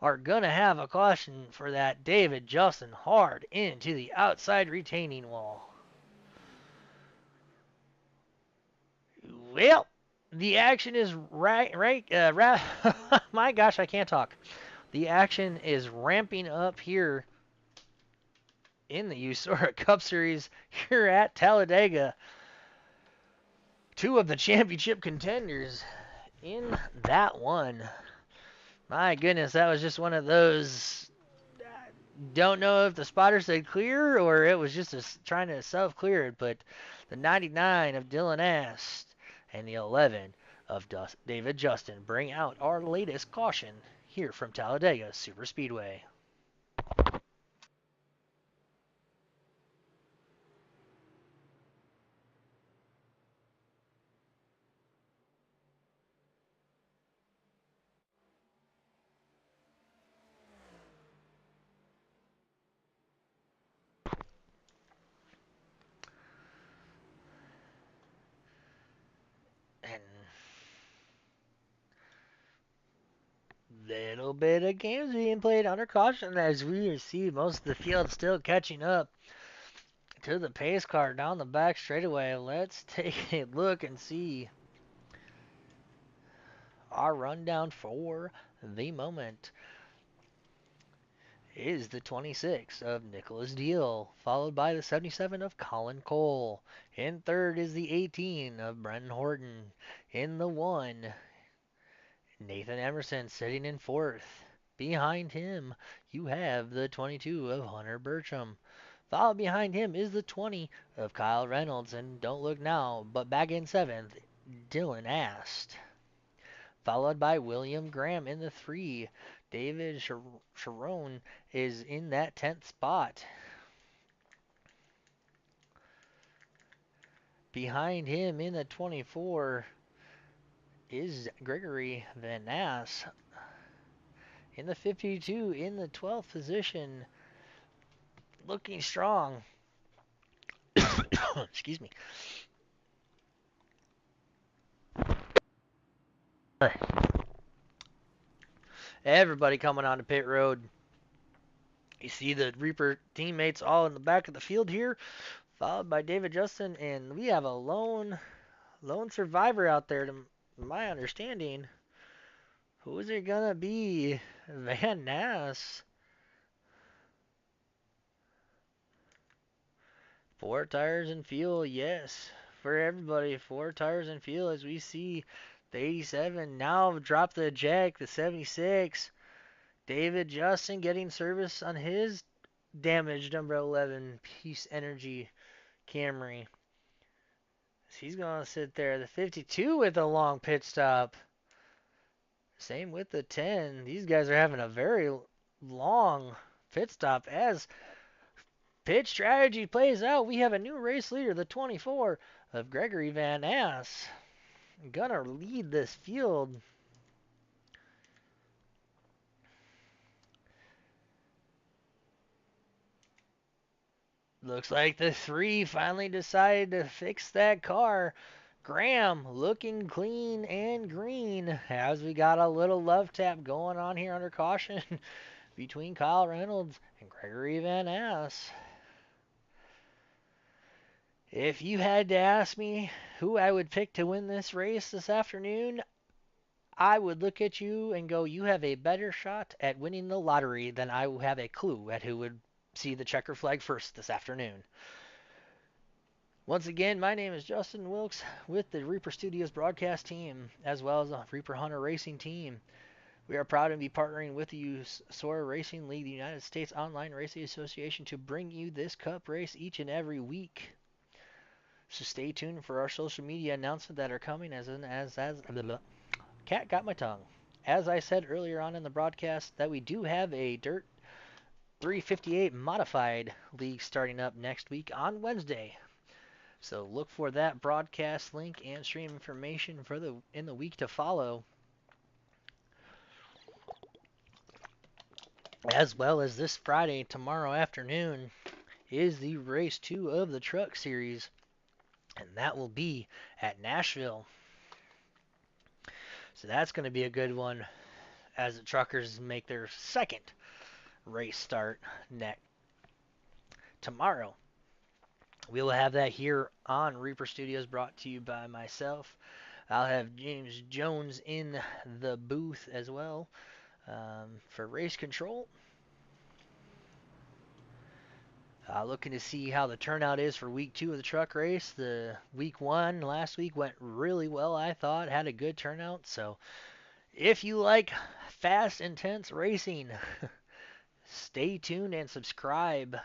S1: are gonna have a caution for that. David Justin hard into the outside retaining wall. Well, the action is my gosh, I can't talk. The action is ramping up here in the U.S.O.R.A Cup Series here at Talladega. 2 of the championship contenders in that one. My goodness, that was just one of those. Don't know if the spotter said clear or it was just trying to self-clear it, but the 99 of Dylan Ast and the 11 of David Justin bring out our latest caution here from Talladega Superspeedway. And little bit of games being played under caution as we see most of the field still catching up to the pace car down the back straightaway. Let's take a look and see our rundown for the moment. Is the 26 of Nicholas Deal, followed by the 77 of Colin Cole. In third is the 18 of Brendan Horton. In the 1, Nathan Emerson sitting in fourth. Behind him, you have the 22 of Hunter Bertram. Followed behind him is the 20 of Kyle Reynolds. And don't look now, but back in seventh, Dylan Ast. Followed by William Graham in the 3. David Sharon is in that 10th spot. Behind him in the 24 is Gregory Van Ness. In the 52, in the 12th position, looking strong. Excuse me. Everybody coming onto pit road. You see the Reaper teammates all in the back of the field here, followed by David Justin, and we have a lone survivor out there, to my understanding. Who is it gonna be? Van Ness. Four tires and fuel, yes. For everybody, four tires and fuel as we see the 87 now drop the jack, the 76. David Justin getting service on his damaged number 11 Peace Energy Camry. He's going to sit there. The 52 with a long pit stop. Same with the 10. These guys are having a very long pit stop as pit strategy plays out. We have a new race leader, the 24 of Gregory Van Ass. Gonna lead this field. Looks like the 3 finally decided to fix that car. Graham looking clean and green as we got a little love tap going on here under caution between Kyle Reynolds and Gregory Van Ass. If you had to ask me who I would pick to win this race this afternoon, I would look at you and go, you have a better shot at winning the lottery than I have a clue at who would see the checker flag first this afternoon. Once again, my name is Justin Wilkes with the Reaper Studios broadcast team, as well as the Reaper Hunter Racing team. We are proud to be partnering with the U.S.O.R.A Racing League, the United States Online Racing Association, to bring you this Cup race each and every week. So stay tuned for our social media announcements that are coming as blah, blah. Cat got my tongue. As I said earlier on in the broadcast, that we do have a Dirt 358 modified league starting up next week on Wednesday. So look for that broadcast link and stream information for in the week to follow. As well as this Friday, tomorrow afternoon, is the race 2 of the Truck Series, and that will be at Nashville. So that's going to be a good one as the truckers make their second race start tomorrow. We will have that here on Reaper Studios, brought to you by myself. I'll have James Jones in the booth as well for race control. Looking to see how the turnout is for week 2 of the truck race. The week 1 last week went really well, I thought. Had a good turnout. So if you like fast, intense racing, stay tuned and subscribe.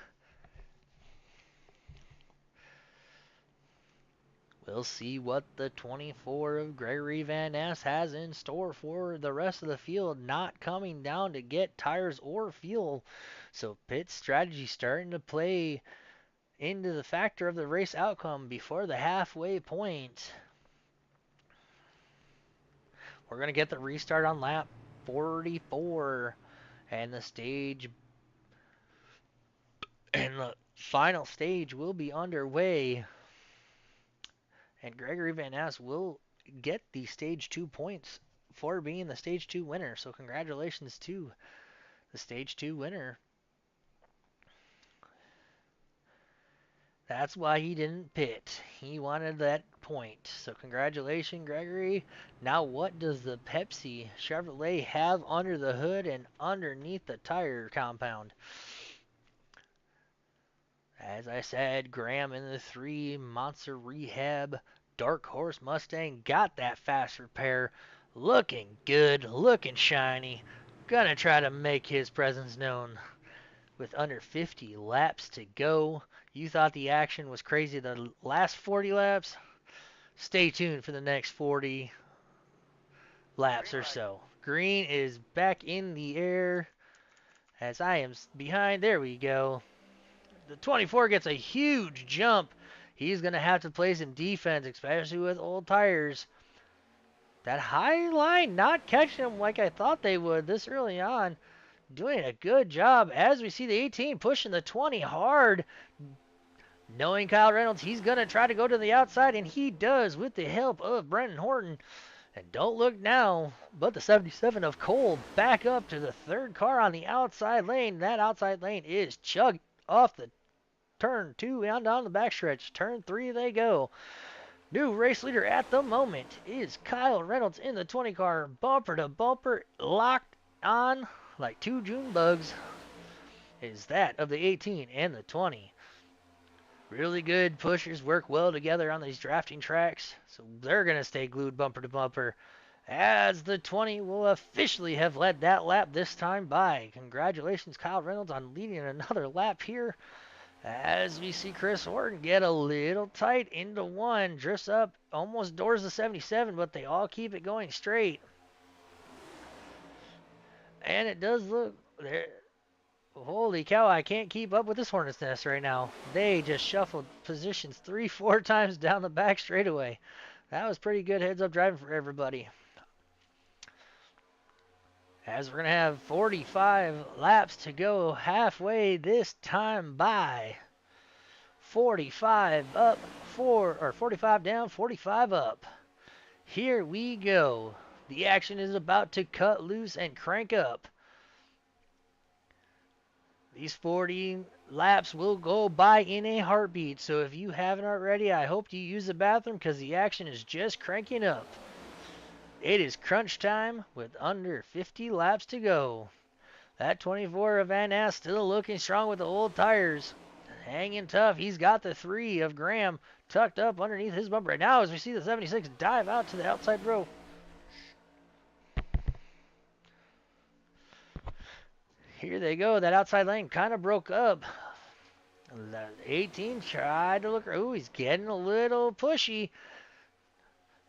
S1: We'll see what the 24 of Gregory Van Ness has in store for the rest of the field, not coming down to get tires or fuel. So pit strategy starting to play into the factor of the race outcome before the halfway point. We're going to get the restart on lap 44 and the final stage will be underway. And Gregory Van Ness will get the stage 2 points for being the stage 2 winner. So congratulations to the stage 2 winner. That's why he didn't pit. He wanted that point. So congratulations, Gregory. Now what does the Pepsi Chevrolet have under the hood and underneath the tire compound? As I said, Graham in the 3 Monster Rehab Dark Horse Mustang got that fast repair. Looking good, looking shiny. Gonna try to make his presence known with under 50 laps to go. You thought the action was crazy the last 40 laps? Stay tuned for the next 40 laps or so. Green is back in the air as I am behind. There we go. The 24 gets a huge jump. He's going to have to play some defense, especially with old tires. That high line not catching him like I thought they would this early on. Doing a good job as we see the 18 pushing the 20 hard. Knowing Kyle Reynolds, he's going to try to go to the outside, and he does with the help of Brenton Horton. And don't look now, but the 77 of Cole back up to the third car on the outside lane. That outside lane is chugged off the turn 2 and down the backstretch. Turn 3 they go. New race leader at the moment is Kyle Reynolds in the 20 car. Bumper to bumper, locked on like 2 June bugs. Is that of the 18 and the 20. Really good pushers work well together on these drafting tracks, so they're going to stay glued bumper to bumper as the 20 will officially have led that lap this time by. Congratulations, Kyle Reynolds, on leading another lap here as we see Chris Horton get a little tight into one, drifts up, almost doors the 77, but they all keep it going straight. And it does look there. Holy cow, I can't keep up with this Hornet's Nest right now. They just shuffled positions 3-4 times down the back straightaway. That was pretty good heads-up driving for everybody. As we're going to have 45 laps to go halfway this time by. 45 up, 45 down, 45 up. Here we go. The action is about to cut loose and crank up. These 40 laps will go by in a heartbeat, so if you haven't already, I hope you use the bathroom because the action is just cranking up. It is crunch time with under 50 laps to go. That 24 of Van Ness still looking strong with the old tires. Hanging tough. He's got the 3 of Graham tucked up underneath his bumper right now as we see the 76 dive out to the outside row. Here they go. That outside lane kind of broke up. The 18 tried to look. Ooh, he's getting a little pushy.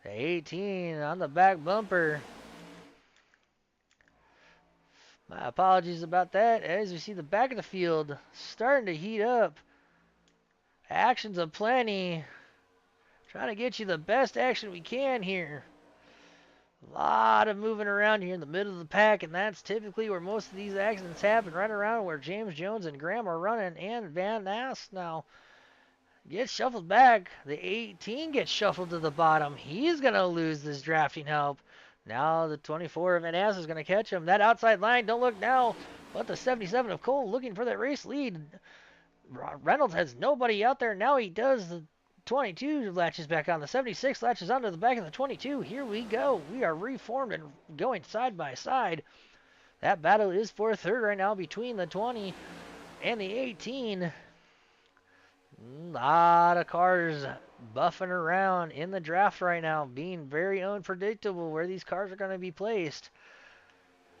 S1: The 18 on the back bumper. My apologies about that. As we see the back of the field starting to heat up. Action's aplenty. Trying to get you the best action we can here. A lot of moving around here in the middle of the pack, and that's typically where most of these accidents happen, right around where James Jones and Graham are running, and Van Ness now gets shuffled back. The 18 gets shuffled to the bottom. He's going to lose this drafting help. Now the 24 of Van Ness is going to catch him. That outside line, don't look now, but the 77 of Cole looking for that race lead. Reynolds has nobody out there. Now he does. The 22 latches back on. The 76 latches onto the back of the 22. Here we go. We are reformed and going side by side. That battle is for third right now between the 20 and the 18. A lot of cars buffing around in the draft right now, being very unpredictable where these cars are going to be placed.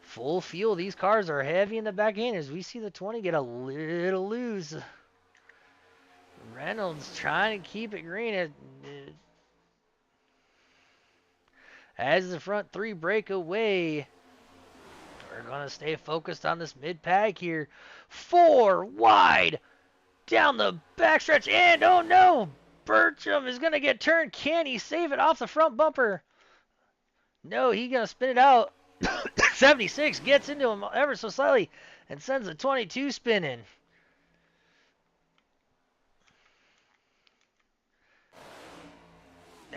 S1: Full fuel. These cars are heavy in the back end as we see the 20 get a little loose. Reynolds trying to keep it green as the front 3 break away. We're going to stay focused on this mid-pack here. 4 wide down the backstretch, and oh no! Burcham is going to get turned. Can he save it off the front bumper? No, he's going to spin it out. 76 gets into him ever so slightly and sends the 22 spinning.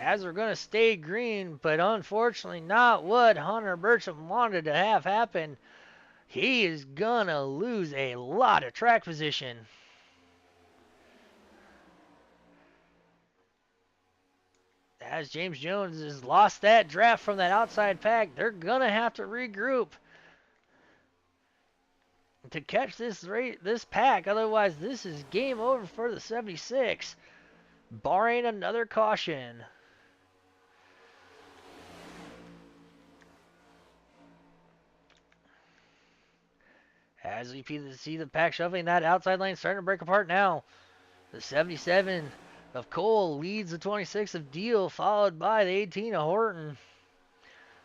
S1: As we're going to stay green, but unfortunately not what Hunter Burcham wanted to have happen. He is going to lose a lot of track position. As James Jones has lost that draft from that outside pack, they're going to have to regroup to catch this pack. Otherwise, this is game over for the 76, barring another caution. As we see the pack shuffling, that outside lane starting to break apart now. The 77 of Cole leads the 26 of Deal, followed by the 18 of Horton.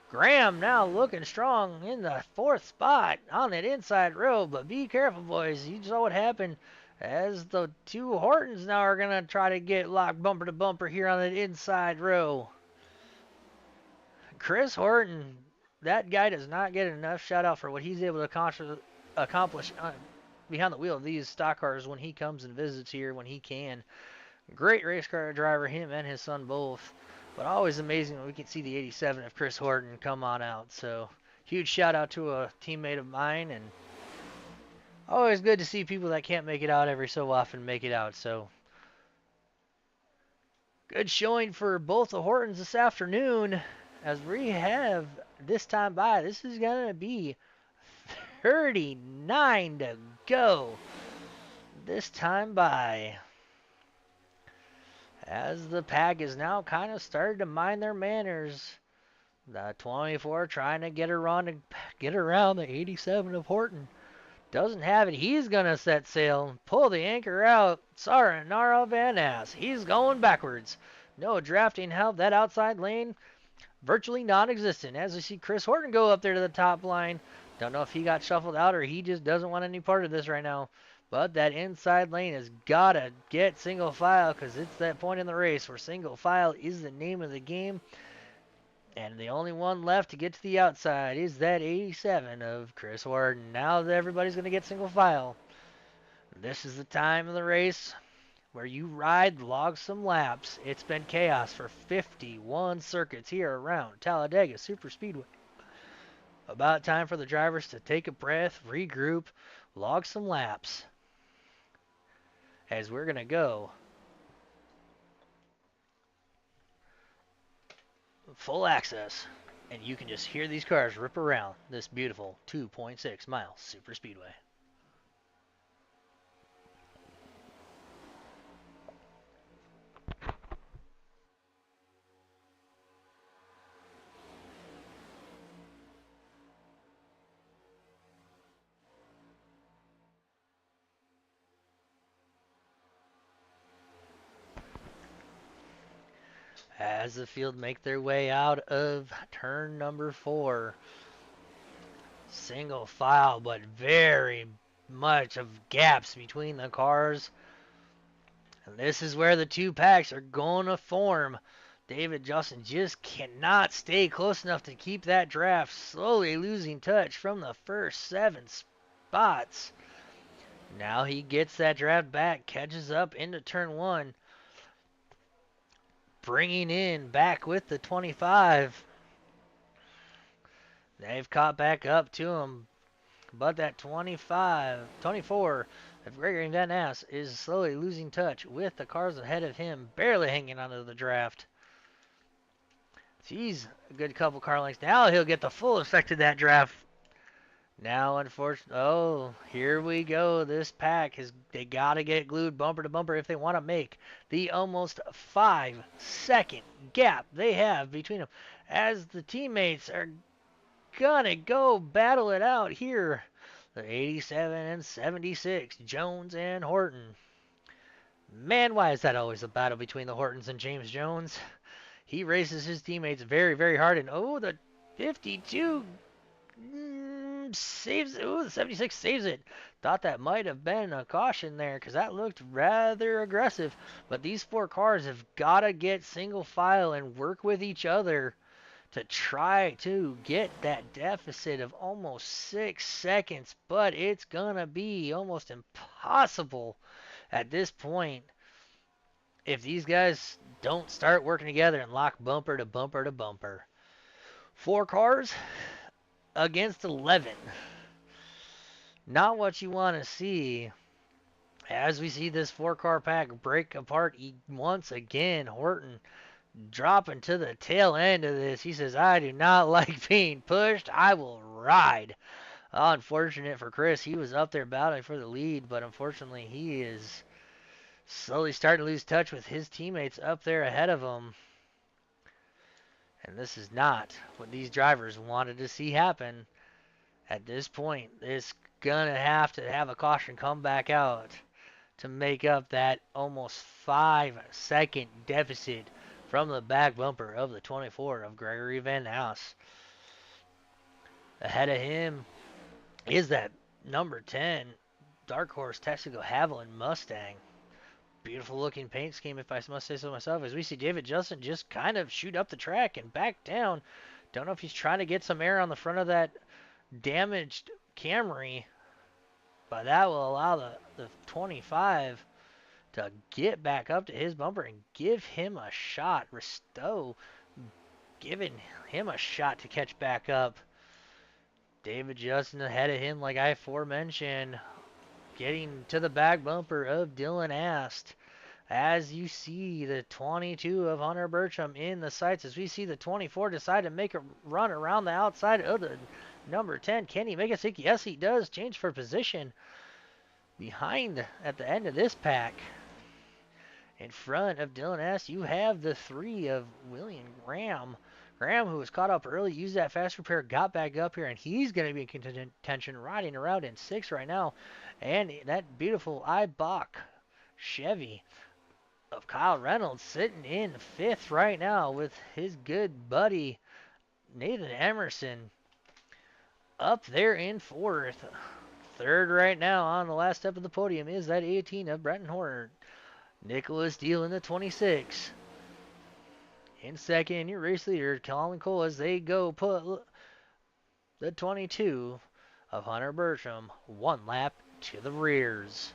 S1: Graham now looking strong in the 4th spot on that inside row, but be careful, boys. You saw what happened as the 2 Hortons now are going to try to get locked bumper to bumper here on that inside row. Chris Horton, that guy does not get enough shout out for what he's able to accomplish behind the wheel of these stock cars when he comes and visits here when he can. Great race car driver, him and his son both. But always amazing when we can see the 87 of Chris Horton come on out. So huge shout out to a teammate of mine, and always good to see people that can't make it out every so often make it out. So good showing for both the Hortons this afternoon as we have this time by. This is going to be 39 to go this time by. as the pack is now kind of started to mind their manners. The 24 trying to get get around the 87 of Horton. Doesn't have it. He's going to set sail, pull the anchor out. Saranara Van Ass. He's going backwards. No drafting help. That outside lane virtually non-existent. As we see Chris Horton go up there to the top line. Don't know if he got shuffled out or he just doesn't want any part of this right now. But that inside lane has got to get single file because it's that point in the race where single file is the name of the game. And the only one left to get to the outside is that 87 of Chris Horton. Now that everybody's going to get single file. This is the time of the race where you ride, log some laps. It's been chaos for 51 circuits here around Talladega Superspeedway. About time for the drivers to take a breath, regroup, log some laps. As we're going to go full access, and you can just hear these cars rip around this beautiful 2.6 mile superspeedway. As the field make their way out of turn number 4, single file, but very much of gaps between the cars. And this is where the two packs are going to form. David Justin just cannot stay close enough to keep that draft, slowly losing touch from the first 7 spots. Now he gets that draft back, catches up into turn 1, bringing in back with the 25. They've caught back up to him, but that 24 of Gregory Van Ness is slowly losing touch with the cars ahead of him, barely hanging onto the draft. He's a good couple car lengths. Now he'll get the full effect of that draft. Now, unfortunately, oh, here we go. This pack they got to get glued bumper to bumper if they want to make the almost 5-second gap they have between them, as the teammates are gonna go battle it out here. The 87 and 76, Jones and Horton. Man, why is that always a battle between the Hortons and James Jones? He races his teammates very, very hard, and oh, the 52 saves it. Oh, the 76 saves it. Thought that might have been a caution there because that looked rather aggressive. But these 4 cars have got to get single file and work with each other to try to get that deficit of almost 6 seconds. But it's going to be almost impossible at this point if these guys don't start working together and lock bumper to bumper to bumper. 4 cars against 11. Not what you want to see. As we see this 4-car pack break apart once again, Horton dropping to the tail end of this. He says, I do not like being pushed. I will ride. Unfortunate for Chris. He was up there battling for the lead, but unfortunately he is slowly starting to lose touch with his teammates up there ahead of him. And this is not what these drivers wanted to see happen. At this point, it's going to have a caution come back out to make up that almost 5-second deficit from the back bumper of the 24 of Gregory Van House. Ahead of him is that number 10 Dark Horse Texaco Haviland Mustang. Beautiful looking paint scheme, if I must say so myself, as we see David Justin just kind of shoot up the track and back down. Don't know if he's trying to get some air on the front of that damaged Camry, but that will allow the 25 to get back up to his bumper and give him a shot. Risto giving him a shot to catch back up. David Justin ahead of him, like I aforementioned, getting to the back bumper of Dylan Ast. As you see the 22 of Hunter Bertram in the sights, as we see the 24 decide to make a run around the outside of the number 10. Can he make a stick? Yes, he does. Change for position behind at the end of this pack In front of Dylan S., you have the 3 of William Graham. Graham, who was caught up early, used that fast repair, got back up here, and he's going to be in contention, riding around in 6 right now. And that beautiful Ibach Chevy of Kyle Reynolds sitting in 5th right now with his good buddy Nathan Emerson up there in 4th. 3rd right now on the last step of the podium is that 18 of Brenton Horner. Nicholas Deal in the 26. In 2nd, your race leader, Colin Cole, as they go put the 22 of Hunter Bertram 1 lap to the rears.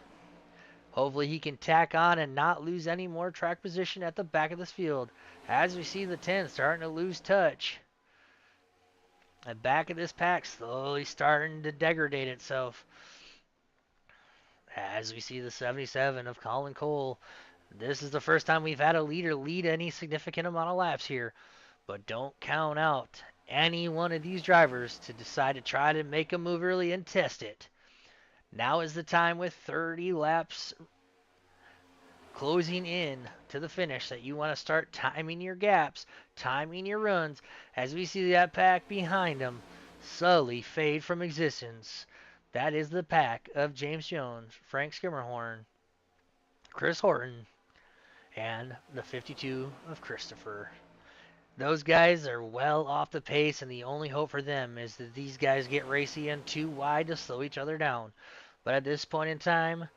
S1: Hopefully he can tack on and not lose any more track position at the back of this field. As we see the 10 starting to lose touch. The back of this pack slowly starting to degrade itself. As we see the 77 of Colin Cole. This is the first time we've had a leader lead any significant amount of laps here. But don't count out any one of these drivers to decide to try to make a move early and test it. Now is the time with 30 laps closing in to the finish that you want to start timing your gaps, timing your runs, as we see that pack behind them slowly fade from existence. That is the pack of James Jones, Frank Skimmerhorn, Chris Horton, and the 52 of Christopher. Those guys are well off the pace, and the only hope for them is that these guys get racy and too wide to slow each other down. But at this point in time,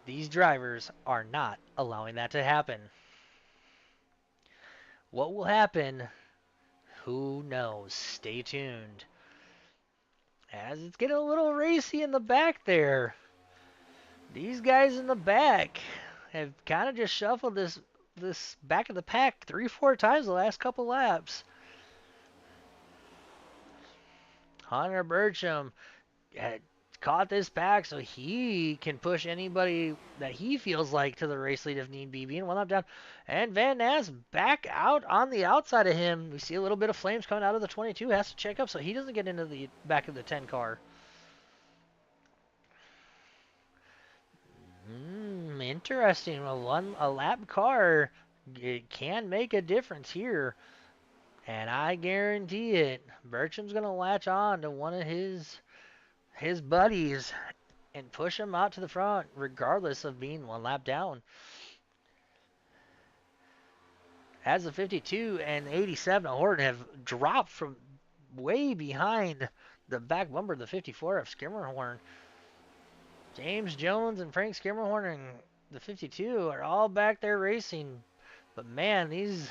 S1: these drivers are not allowing that to happen. What will happen? Who knows? Stay tuned. As it's getting a little racy in the back there. These guys in the back have kind of just shuffled this back of the pack 3-4 times the last couple laps. Hunter Bertram had caught this pack so he can push anybody that he feels like to the race lead if need be, being 1 lap down. And Van Ness back out on the outside of him. We see a little bit of flames coming out of the 22. Has to check up so he doesn't get into the back of the 10 car. Interesting. A lap car, it can make a difference here. And I guarantee it. Bertram's going to latch on to one of his buddies and push him out to the front regardless of being 1 lap down. As the 52 and 87 of Horton have dropped from way behind the back bumper of the 54 of Skimmerhorn. James Jones and Frank Skimmerhorn and the 52 are all back there racing. But man, these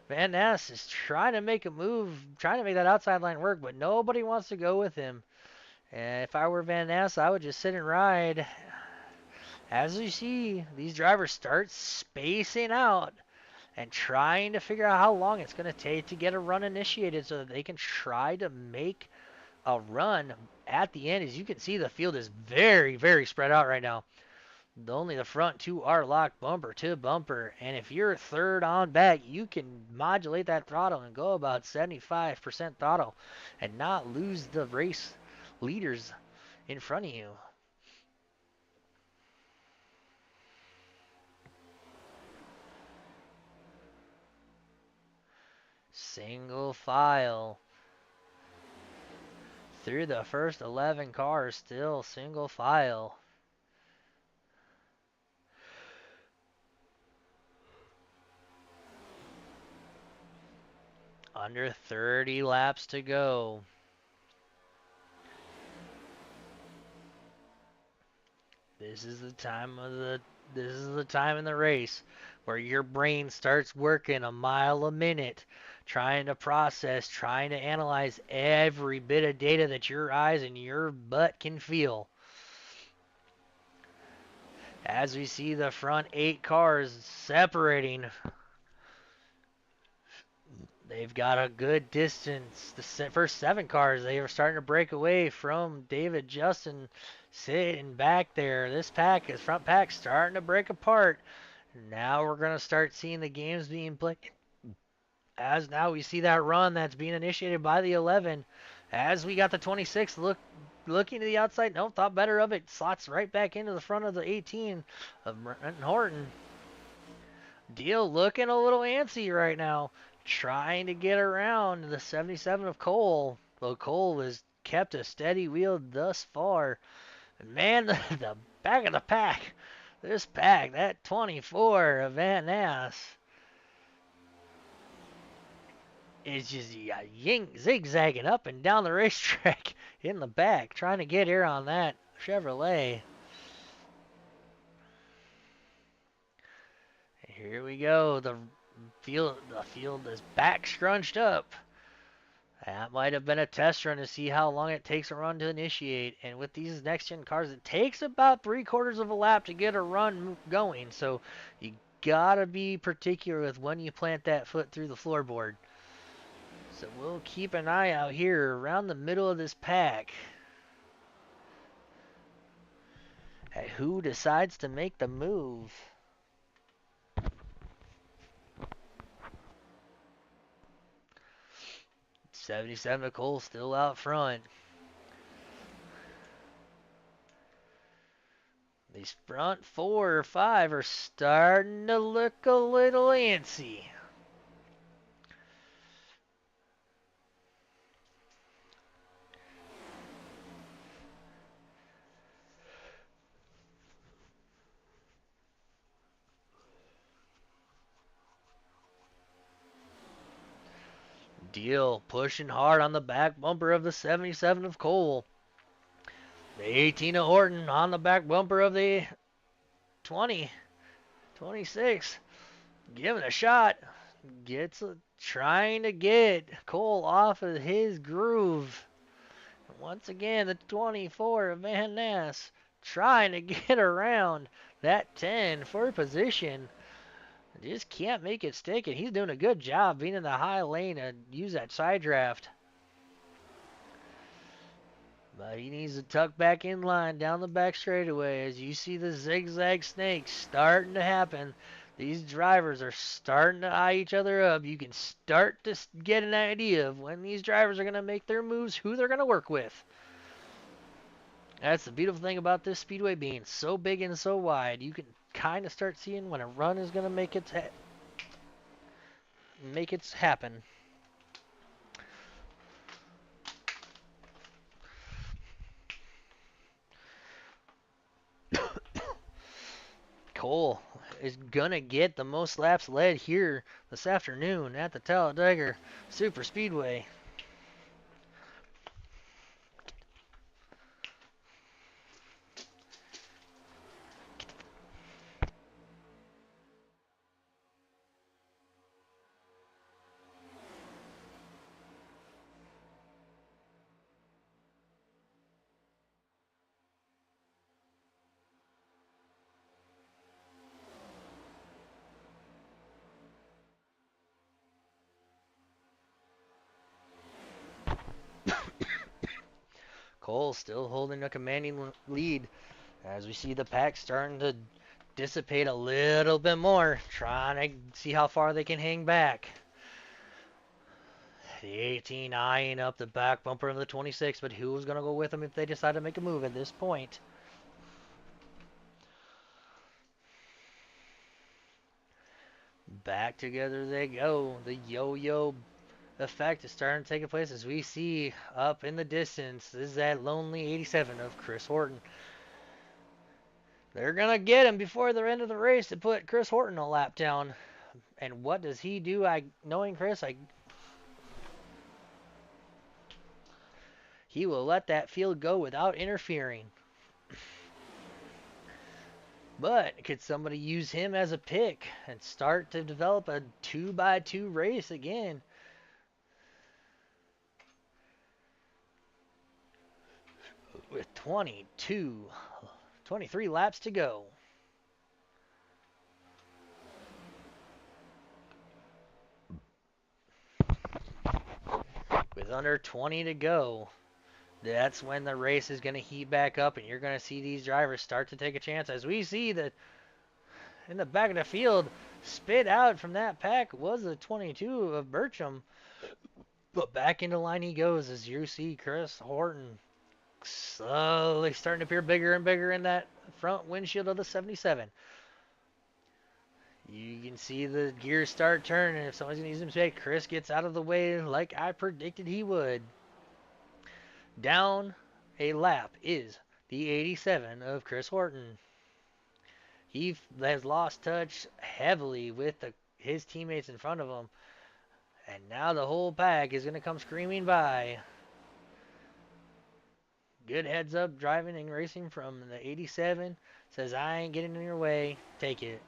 S1: Van Ness is trying to make a move, trying to make that outside line work, but nobody wants to go with him. And if I were Van Ness, I would just sit and ride. As you see, these drivers start spacing out and trying to figure out how long it's going to take to get a run initiated so that they can try to make a run at the end. As you can see, the field is very, very spread out right now. Only the front 2 are locked bumper to bumper. And if you're 3rd on back, you can modulate that throttle and go about 75% throttle and not lose the race leaders in front of you. Single file through the first 11 cars, still single file. Under 30 laps to go. This is the time in the race where your brain starts working a mile a minute, trying to process, trying to analyze every bit of data that your eyes and your butt can feel. As we see the front 8 cars separating, they've got a good distance. The first 7 cars, they are starting to break away from David Justin sitting back there. This front pack, starting to break apart. Now we're going to start seeing the games being played. As now we see that run that's being initiated by the 11. As we got the 26 looking to the outside. Nope, thought better of it. Slots right back into the front of the 18 of Brenton Horton. Deal looking a little antsy right now, trying to get around the 77 of Cole. Though Cole has kept a steady wheel thus far. And man, the back of the pack, this pack, that 24 of Van Ness, is just zigzagging up and down the racetrack in the back, trying to get here on that Chevrolet. Here we go. The field is back scrunched up. That might have been a test run to see how long it takes a run to initiate. And with these next gen cars, it takes about 3/4 of a lap to get a run going. So you gotta be particular with when you plant that foot through the floorboard. So we'll keep an eye out here around the middle of this pack at who decides to make the move. 77 Cole still out front. These front 4 or 5 are starting to look a little antsy. Deal pushing hard on the back bumper of the 77 of Cole. The 18 of Horton on the back bumper of the 20, 26. Giving a shot. Trying to get Cole off of his groove. Once again, the 24 of Van Ness trying to get around that 10 for position. Just can't make it stick, and he's doing a good job being in the high lane and use that side draft. But he needs to tuck back in line down the back straightaway as you see the zigzag snakes starting to happen. These drivers are starting to eye each other up. You can start to get an idea of when these drivers are going to make their moves, who they're going to work with. That's the beautiful thing about this speedway being so big and so wide. You can kind of start seeing when a run is going to make it happen. Cole is gonna get the most laps led here this afternoon at the Talladega Super Speedway. Cole still holding a commanding lead as we see the pack starting to dissipate a little bit more, trying to see how far they can hang back. The 18 eyeing up the back bumper of the 26, but who was going to go with them if they decide to make a move at this point? Back together they go. The yo-yo effect is starting to take place as we see up in the distance. This is that lonely 87 of Chris Horton. They're going to get him before the end of the race to put Chris Horton a lap down. And what does he do? Knowing Chris, he will let that field go without interfering. But could somebody use him as a pick and start to develop a 2x2 race again? With 23 laps to go. With under 20 to go, that's when the race is going to heat back up, and you're going to see these drivers start to take a chance. As we see that in the back of the field, spit out from that pack was the 22 of Bertram. But back into line he goes as you see Chris Horton slowly starting to appear bigger and bigger in that front windshield of the 77. You can see the gears start turning. If someone's going to use him today, Chris gets out of the way like I predicted he would. Down a lap is the 87 of Chris Horton. He has lost touch heavily with his teammates in front of him. And now the whole pack is going to come screaming by. Good heads up driving and racing from the 87. Says, I ain't getting in your way. Take it.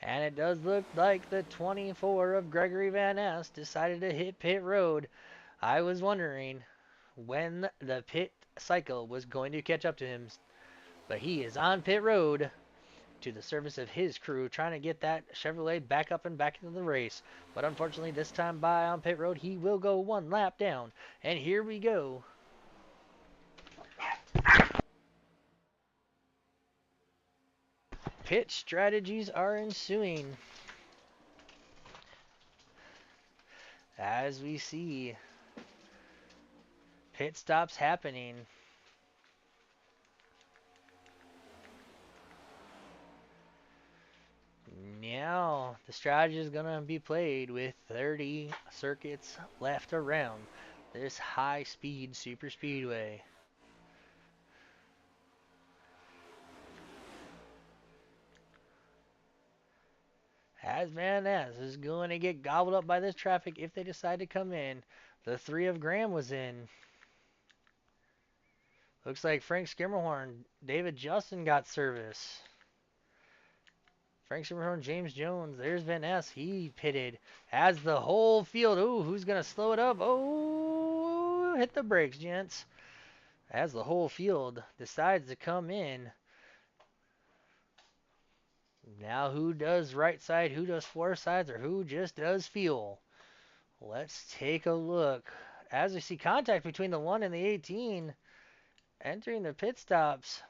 S1: And it does look like the 24 of Gregory Van Ness decided to hit pit road. I was wondering when the pit cycle was going to catch up to him. But he is on pit road to the service of his crew, trying to get that Chevrolet back up and back into the race. But unfortunately, this time by on pit road, he will go one lap down. And here we go. Pit strategies are ensuing. As we see pit stops happening. Now, the strategy is going to be played with 30 circuits left around this high-speed super speedway. As Van Ness is going to get gobbled up by this traffic if they decide to come in. The 3 of Graham was in. Looks like Frank Skimmerhorn, David Justin got service. Frank Skimmerhorn, James Jones, there's Van Ness. He pitted as the whole field. Ooh, who's going to slow it up? Oh, hit the brakes, gents. As the whole field decides to come in. Now who does right side, who does four sides, or who just does fuel? Let's take a look. As we see contact between the 1 and the 18 entering the pit stops.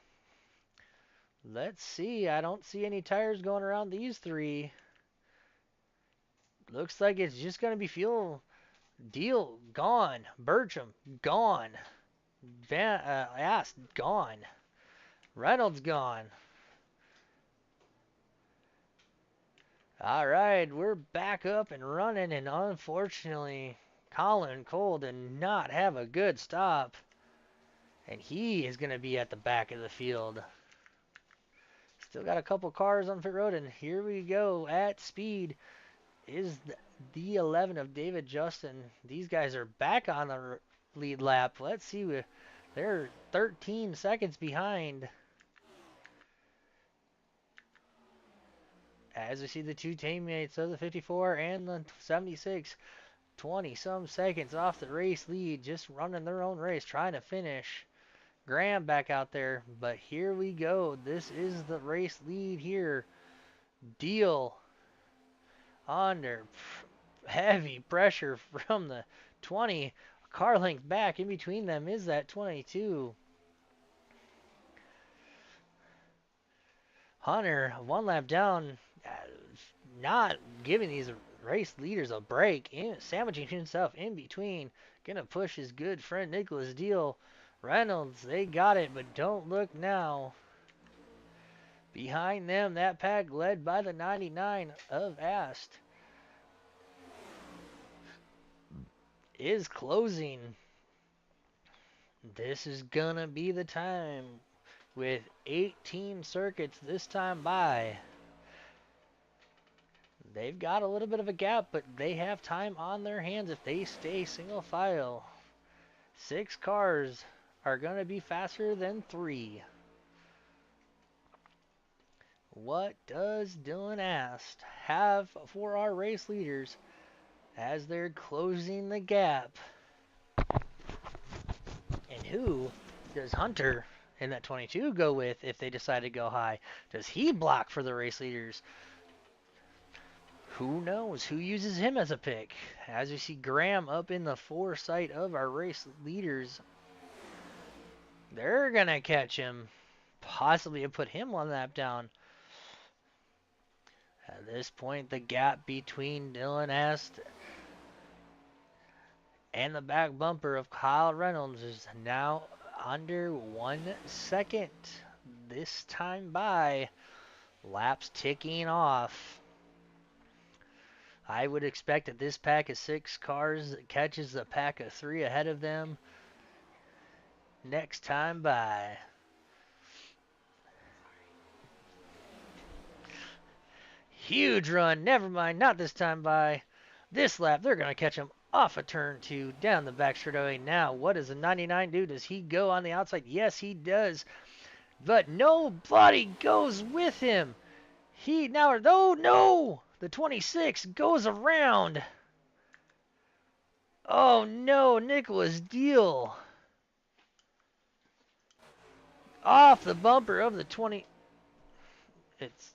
S1: Let's see. I don't see any tires going around these three. Looks like it's just going to be fuel. Deal, gone. Bertram, gone. Ast, gone. Reynolds, gone. All right, we're back up and running, and unfortunately, Colin Cole did not have a good stop. And he is going to be at the back of the field. Still got a couple cars on pit road, and here we go. At speed is the 11 of David Justin. These guys are back on the lead lap. Let's see. They're 13 seconds behind. As we see the two teammates of the 54 and the 76, 20-some seconds off the race lead, just running their own race, trying to finish. Graham back out there, but here we go. This is the race lead here. Deal under heavy pressure from the 20. A car length back in between them is that 22. Hunter, one lap down, not giving these race leaders a break, sandwiching himself in between. Gonna push his good friend Nicholas Deal. Reynolds, they got it, but don't look now. Behind them, that pack led by the 99 of Ast is closing. This is gonna be the time with 18 circuits this time by. They've got a little bit of a gap, but they have time on their hands if they stay single file. 6 cars are going to be faster than 3. What does Dylan Ast have for our race leaders as they're closing the gap? And who does Hunter in that 22 go with if they decide to go high? Does he block for the race leaders? Who knows? Who uses him as a pick? As we see Graham up in the foresight of our race leaders. They're going to catch him. Possibly put him one lap down. At this point, the gap between Dylan Ast and the back bumper of Kyle Reynolds is now under 1 second. this time by. Laps ticking off. I would expect that this pack of 6 cars catches the pack of 3 ahead of them next time by. Huge run. Never mind. Not this time by. This lap, they're going to catch him off a turn 2 down the back straightaway. Now, what does the 99 do? Does he go on the outside? Yes, he does. But nobody goes with him. He now, oh no! The 26 goes around. Oh no, Nicholas Deal. Off the bumper of the 20. It's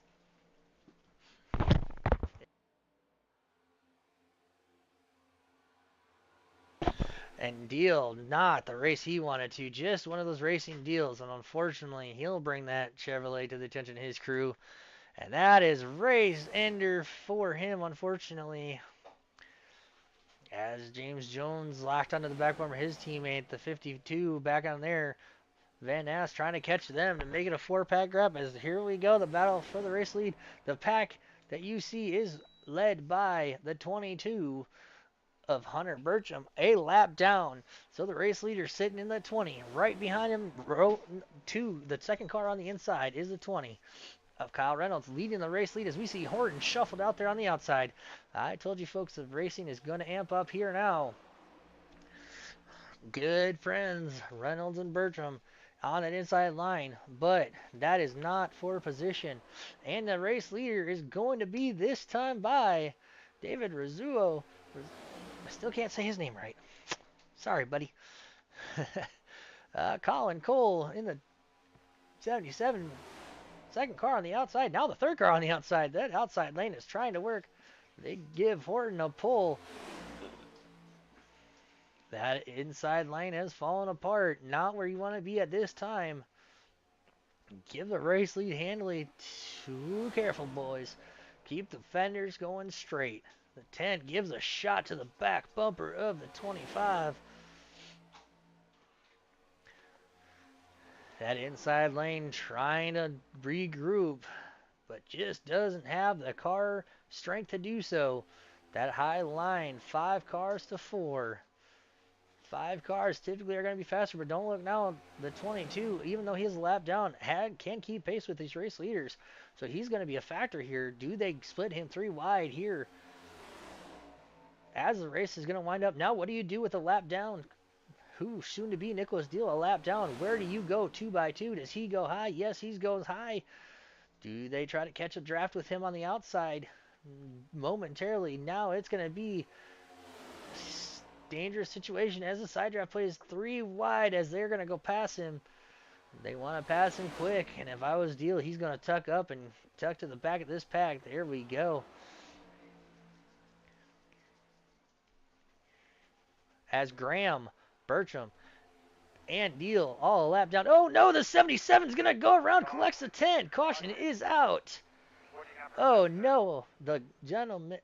S1: and Deal not the race he wanted to. Just one of those racing deals, and unfortunately, he'll bring that Chevrolet to the attention of his crew, and that is race ender for him. Unfortunately, as James Jones locked onto the back bumper, his teammate, the 52, back on there. Van Ness trying to catch them to make it a 4-pack grab. As here we go, the battle for the race lead. The pack that you see is led by the 22 of Hunter Burcham, a lap down. So the race leader sitting in the 20. Right behind him, row 2, the second car on the inside is the 20 of Kyle Reynolds leading the race lead as we see Horton shuffled out there on the outside. I told you folks the racing is going to amp up here now. Good friends, Reynolds and Bertram on an inside line, but that is not for position. And the race leader is going to be this time by David Rizzuo. I still can't say his name right. Sorry, buddy. Colin Cole in the 77. Second car on the outside. Now the third car on the outside. That outside lane is trying to work. They give Horton a pull. That inside lane has fallen apart. Not where you want to be at this time. Give the race lead handily. Too careful, boys. Keep the fenders going straight. The 10 gives a shot to the back bumper of the 25. That inside lane trying to regroup, but just doesn't have the car strength to do so. That high line, 5 cars to 4. 5 cars typically are going to be faster, but don't look now. The 22, even though he's a lap down, can keep pace with these race leaders. So he's going to be a factor here. Do they split him 3 wide here? As the race is going to wind up. Now, what do you do with a lap down? Who soon to be Nicholas Deal, a lap down. Where do you go 2 by 2? Does he go high? Yes, he goes high. Do they try to catch a draft with him on the outside? Momentarily. Now it's going to be dangerous situation as the side draft plays 3 wide as they're going to go past him. They want to pass him quick, and if I was Deal, he's going to tuck up and tuck to the back of this pack. There we go. As Graham, Bertram, and Deal all a lap down. Oh no, the 77 is going to go around, collects the 10. Caution is out. Oh no, the gentleman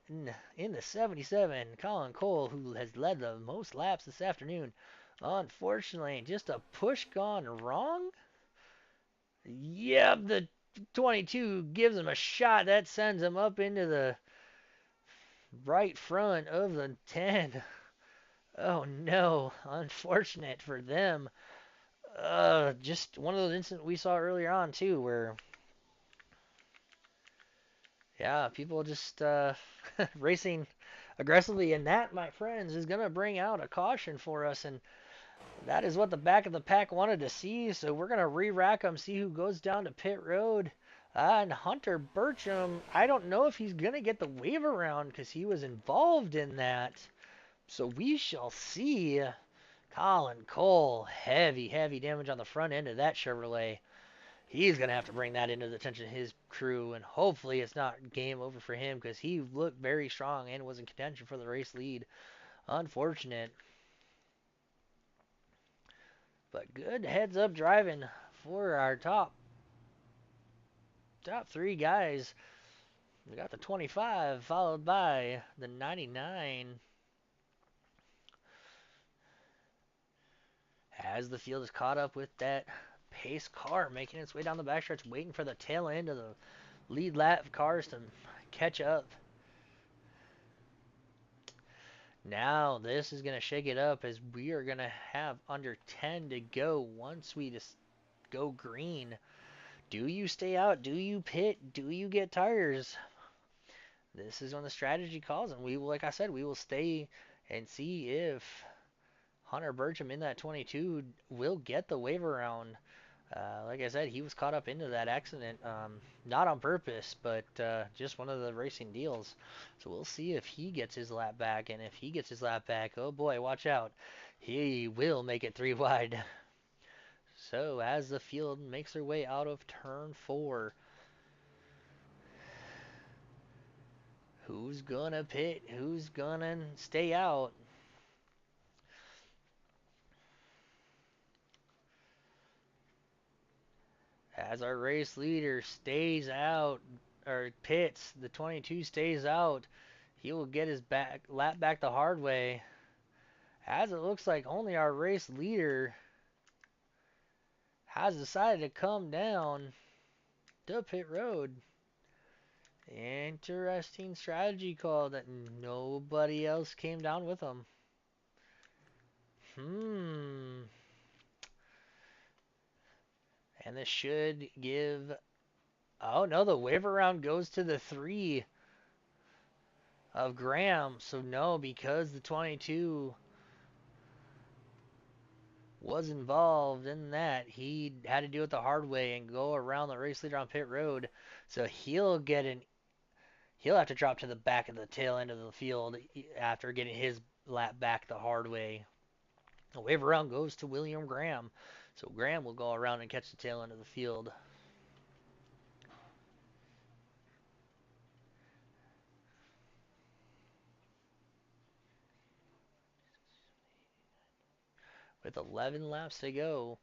S1: in the 77, Colin Cole, who has led the most laps this afternoon, unfortunately, just a push gone wrong. Yep, the 22 gives him a shot. That sends him up into the right front of the 10. Oh no, unfortunate for them. Just one of those incidents we saw earlier on too, where yeah, people just racing aggressively, and that, my friends, is gonna bring out a caution for us, and that is what the back of the pack wanted to see. So we're gonna re-rack them, see who goes down to pit road. And Hunter Burcham, I don't know if he's gonna get the wave around because he was involved in that. So we shall see. Colin Cole, heavy, heavy damage on the front end of that Chevrolet. He's going to have to bring that into the attention of his crew, and hopefully it's not game over for him because he looked very strong and was in contention for the race lead. Unfortunate. But good heads-up driving for our top 3 guys. We got the 25, followed by the 99. As the field is caught up with that pace car making its way down the backstretch, waiting for the tail end of the lead lap cars to catch up. Now this is going to shake it up as we are going to have under 10 to go once we just go green. Do you stay out? Do you pit? Do you get tires? This is when the strategy calls, and we will, like I said, we will stay and see if Hunter Burcham in that 22 will get the wave around. Like I said, he was caught up into that accident, not on purpose, but just one of the racing deals. So we'll see if he gets his lap back, and if he gets his lap back, oh boy, watch out. He will make it 3 wide. So as the field makes their way out of turn 4, who's gonna pit? Who's gonna stay out? As our race leader stays out, or pits, the 22 stays out. He will get his lap back the hard way. As it looks like only our race leader has decided to come down the pit road. Interesting strategy call that nobody else came down with him. And this should give. Oh no, the wave around goes to the 3 of Graham. So no, because the 22 was involved in that, he had to do it the hard way and go around the race leader on pit road. So he'll have to drop to the back of the tail end of the field after getting his lap back the hard way. The wave around goes to William Graham. So Graham will go around and catch the tail end of the field. With 11 laps to go,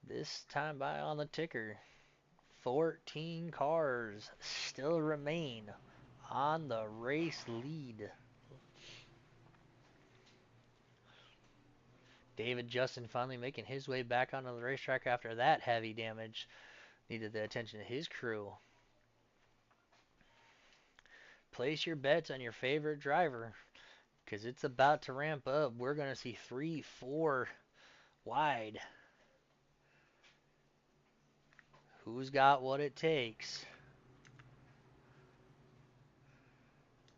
S1: this time by on the ticker, 14 cars still remain on the race lead. David Justin finally making his way back onto the racetrack after that heavy damage needed the attention of his crew. Place your bets on your favorite driver because it's about to ramp up. We're going to see 3, 4 wide. Who's got what it takes?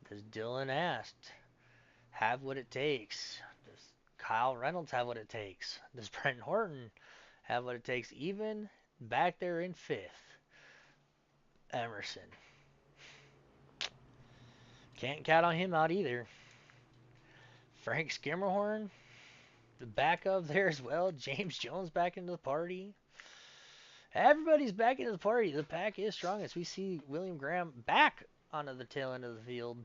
S1: Does Dylan Ast have what it takes? Does Kyle Reynolds have what it takes? Does Brent Horton have what it takes? Even back there in 5th, Emerson. Can't count on him out either. Frank Skimmerhorn, the backup there as well. James Jones back into the party. Everybody's back into the party. The pack is strong as we see William Graham back onto the tail end of the field.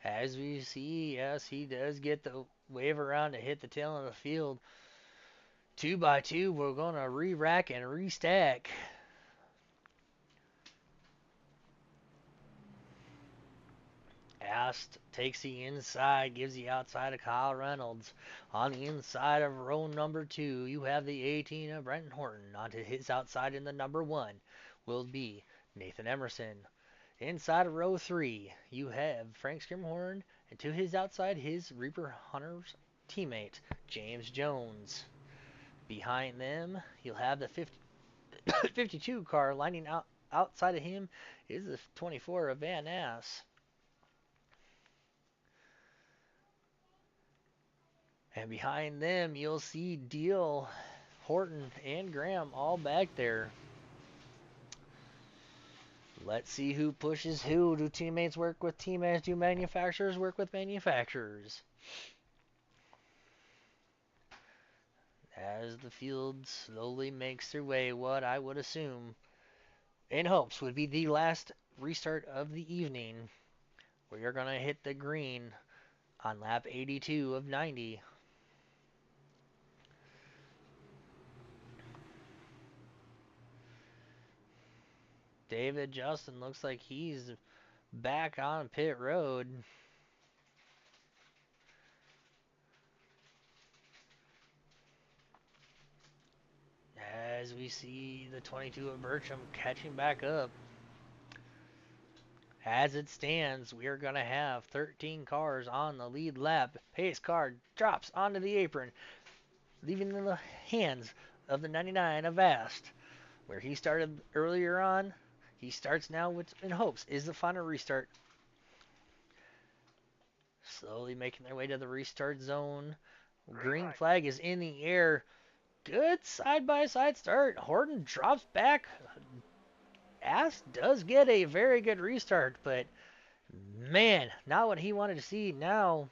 S1: As we see, yes, he does get the wave around to hit the tail end of the field. 2 by 2, we're going to re-rack and restack. Ast takes the inside, gives the outside to Kyle Reynolds. On the inside of row number 2, you have the 18 of Brenton Horton. Onto his outside in the number 1 will be Nathan Emerson. Inside of row 3, you have Frank Skimhorn, and to his outside, his Reaper Hunter's teammate, James Jones. Behind them, you'll have the 52 car lining out outside of him is the 24 of Van Ness. And behind them, you'll see Deal, Horton, and Graham all back there. Let's see who pushes who. Do teammates work with teammates? Do manufacturers work with manufacturers? As the field slowly makes their way, what I would assume, in hopes, would be the last restart of the evening, where you're going to hit the green on lap 82 of 90. David Justin looks like he's back on pit road. As we see the 22 of Bertram catching back up. As it stands, we are going to have 13 cars on the lead lap. Pace car drops onto the apron, leaving in the hands of the 99 of Vast, where he started earlier on. He starts now with in hopes is the final restart. Slowly making their way to the restart zone. Green flag is in the air. Good side by side start. Horton drops back. Ass does get a very good restart, but man, not what he wanted to see. Now,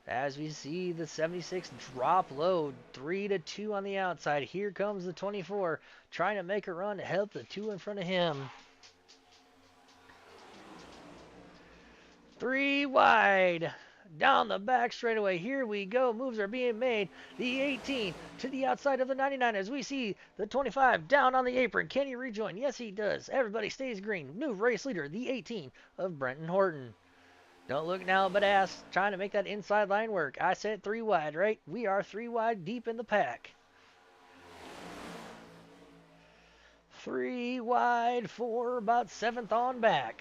S1: as we see the 76 drop low, 3-2 on the outside. Here comes the 24, trying to make a run to help the two in front of him. 3 wide. Down the back straightaway. Here we go. Moves are being made. The 18 to the outside of the 99 as we see the 25 down on the apron. Can he rejoin? Yes, he does. Everybody stays green. New race leader, the 18 of Brenton Horton. Don't look now, but ass. Trying to make that inside line work. I said 3 wide, right? We are 3 wide deep in the pack. 3 wide for about 7th on back.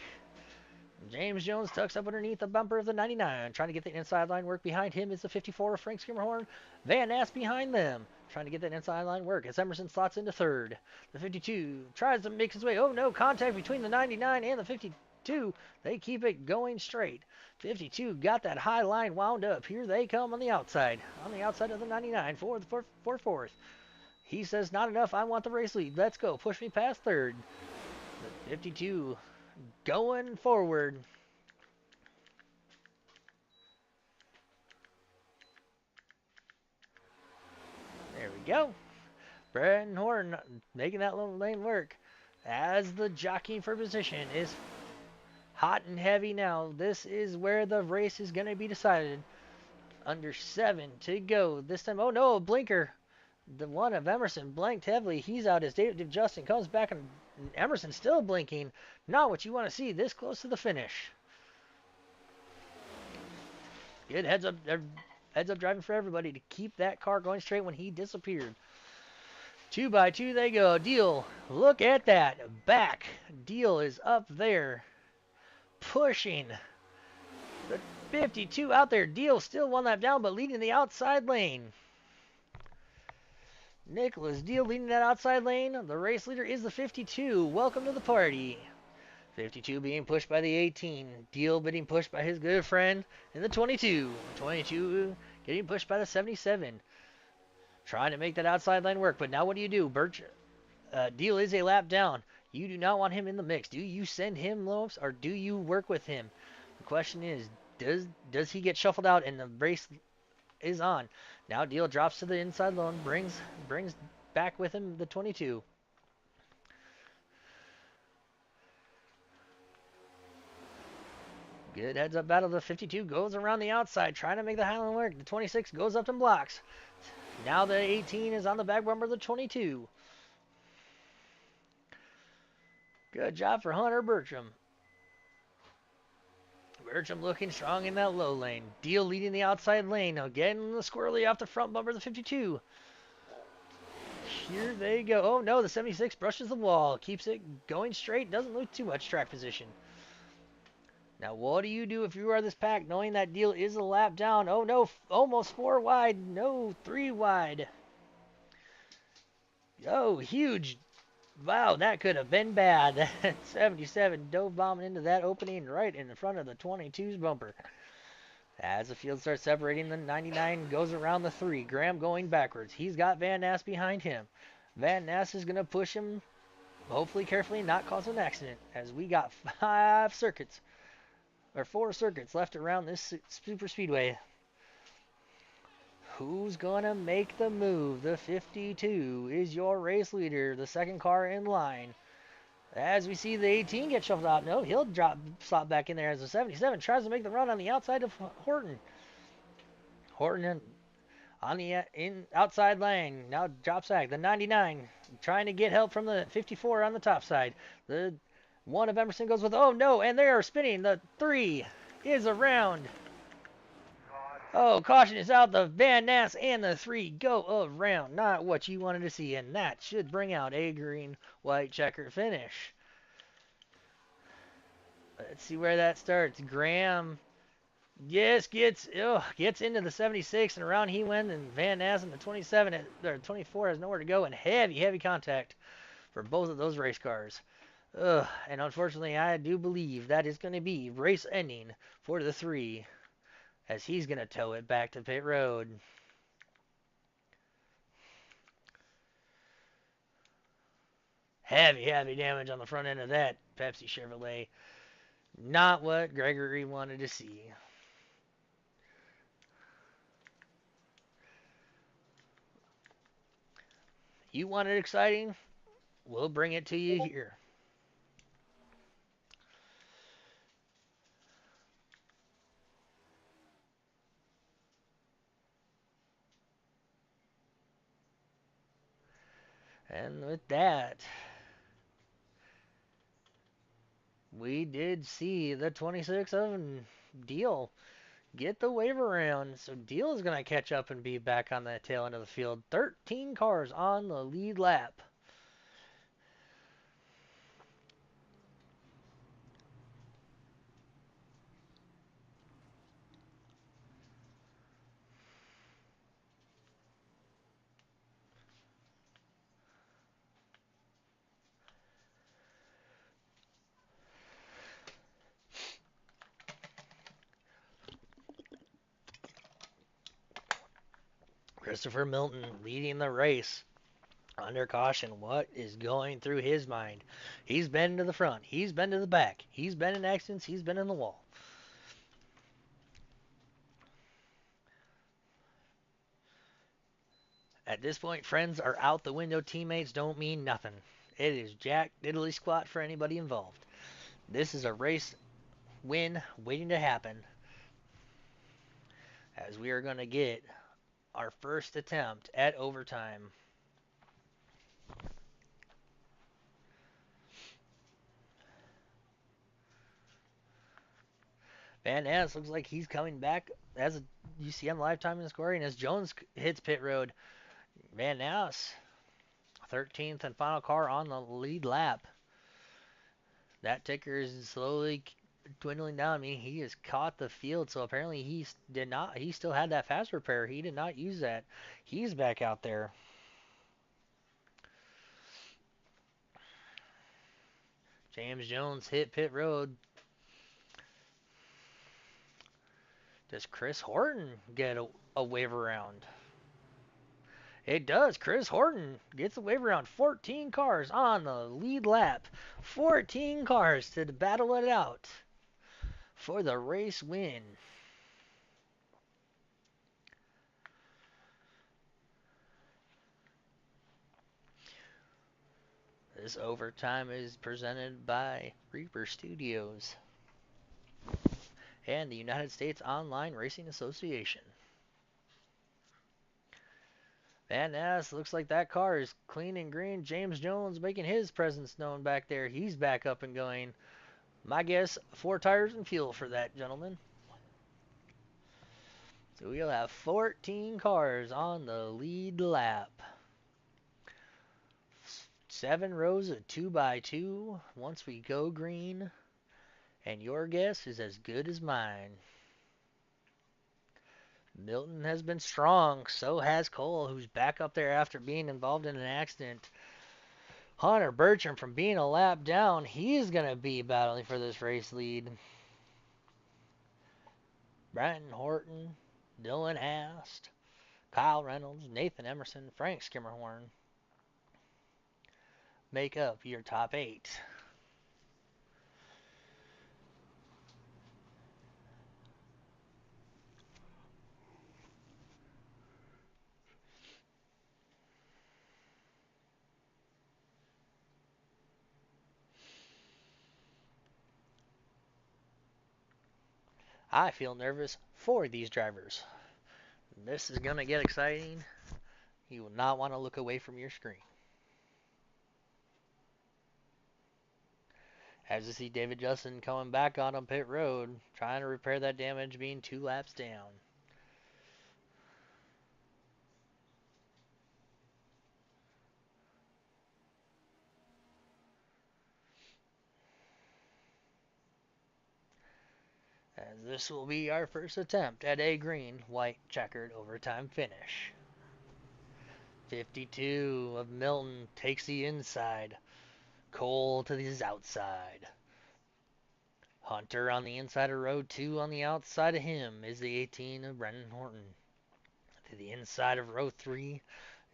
S1: James Jones tucks up underneath the bumper of the 99. Trying to get the inside line work. Behind him is the 54 of Frank Skimmerhorn. Van Ness behind them. Trying to get that inside line work as Emerson slots into 3rd. The 52 tries to make his way. Oh no, contact between the 99 and the 52. They keep it going straight. 52 got that high line wound up. Here they come on the outside. On the outside of the 99 for 4th. He says, not enough. I want the race lead. Let's go. Push me past 3rd. The 52 going forward. There we go. Brenton Horton making that little lane work. As the jockeying for position is hot and heavy now. This is where the race is going to be decided. Under 7 to go. This time, oh no, a blinker. The one of Emerson blanked heavily. He's out as David Justin comes back and Emerson still blinking. Not what you want to see this close to the finish. Good heads up driving for everybody to keep that car going straight when he disappeared. 2 by 2 they go. Deal, look at that. Back. Deal is up there. Pushing. The 52 out there. Deal still 1 lap down, but leading the outside lane. Nicholas Deal leading that outside lane. The race leader is the 52. Welcome to the party. 52 being pushed by the 18. Deal being pushed by his good friend in the 22. 22 getting pushed by the 77. Trying to make that outside lane work, but now what do? Deal is a lap down. You do not want him in the mix. Do you send him lopes or do you work with him? The question is, does he get shuffled out and the race is on? Now Deal drops to the inside lane, brings back with him the 22. Good heads up battle. The 52 goes around the outside, trying to make the Highland work. The 26 goes up and blocks. Now the 18 is on the back bumper of the 22. Good job for Hunter Bertram. Bertram looking strong in that low lane. Deal leading the outside lane. Now getting the squirrely off the front bumper of the 52. Here they go. Oh no, the 76 brushes the wall. Keeps it going straight. Doesn't lose too much track position. Now what do you do if you are this pack knowing that Deal is a lap down? Oh no, almost 4 wide. No, 3 wide. Oh, huge. Wow, that could have been bad. 77 dove bombing into that opening right in front of the 22's bumper. As the field starts separating, the 99 goes around the 3. Graham going backwards. He's got Van Ness behind him. Van Ness is going to push him, hopefully carefully, not cause an accident, as we got 4 circuits left around this super speedway. Who's going to make the move? The 52 is your race leader, the second car in line. As we see the 18 get shuffled out. No, he'll slot back in there as a 77. Tries to make the run on the outside of Horton. Horton on the outside lane. Now drops back. The 99 trying to get help from the 54 on the top side. The one of Emerson goes with, oh no, and they are spinning. The 3 is around. Oh, caution is out. The Van Ness and the 3 go around. Not what you wanted to see, and that should bring out a green-white checker finish. Let's see where that starts. Graham, yes, gets into the 76, and around he went, and Van Ness in the 27 or 24 has nowhere to go, and heavy contact for both of those race cars. And unfortunately, I do believe that is going to be race ending for the 3, as he's going to tow it back to pit road. Heavy damage on the front end of that Pepsi Chevrolet. Not what Gregory wanted to see. You want it exciting? We'll bring it to you here. And with that, we did see the 26 of Deal get the wave around. So Deal is going to catch up and be back on the tail end of the field. 13 cars on the lead lap. Christopher Milton leading the race. Under caution, what is going through his mind? He's been to the front. He's been to the back. He's been in accidents. He's been in the wall. At this point, friends are out the window. Teammates don't mean nothing. It is Jack Diddley Squat for anybody involved. This is a race win waiting to happen, as we are going to get our first attempt at overtime. Van Ness looks like he's coming back as you see on live time and scoring as Jones hits pit road. Van Ness, 13th and final car on the lead lap. That ticker is slowly dwindling down. I mean, he has caught the field, so apparently he still had that fast repair. He did not use that. He's back out there. James Jones hit pit road. Does Chris Horton get a wave around? It does. Chris Horton gets a wave around. 14 cars on the lead lap. 14 cars to battle it out for the race win. This overtime is presented by Reaper Studios and the United States Online Racing Association. Van Ness, looks like that car is clean and green. James Jones making his presence known back there. He's back up and going. My guess, 4 tires and fuel for that gentleman. So we'll have 14 cars on the lead lap. 7 rows of 2x2 once we go green. And your guess is as good as mine. Milton has been strong. So has Cole, who's back up there after being involved in an accident. Hunter Bertram, from being a lap down, he's going to be battling for this race lead. Brenton Horton, Dylan Hast, Kyle Reynolds, Nathan Emerson, Frank Skimmerhorn make up your top 8. I feel nervous for these drivers. This is going to get exciting. You will not want to look away from your screen. As you see David Justin coming back on pit road, trying to repair that damage, being 2 laps down. As this will be our first attempt at a green, white, checkered overtime finish. 52 of Milton takes the inside. Cole to his outside. Hunter on the inside of row 2 on the outside of him is the 18 of Brendan Horton. To the inside of row 3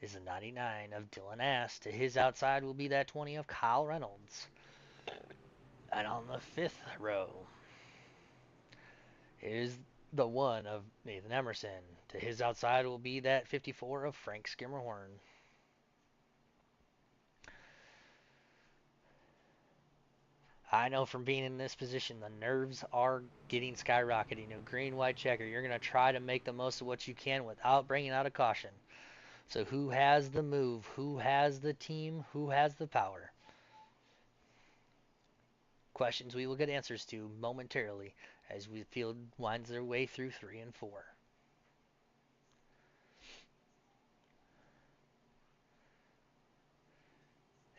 S1: is the 99 of Dylan Ass. To his outside will be that 20 of Kyle Reynolds. And on the 5th row is the 1 of Nathan Emerson. To his outside will be that 54 of Frank Skimmerhorn. I know from being in this position, the nerves are getting skyrocketing. A green, white checker, you're going to try to make the most of what you can without bringing out a caution. So who has the move? Who has the team? Who has the power? Questions we will get answers to momentarily as the field winds their way through 3 and 4.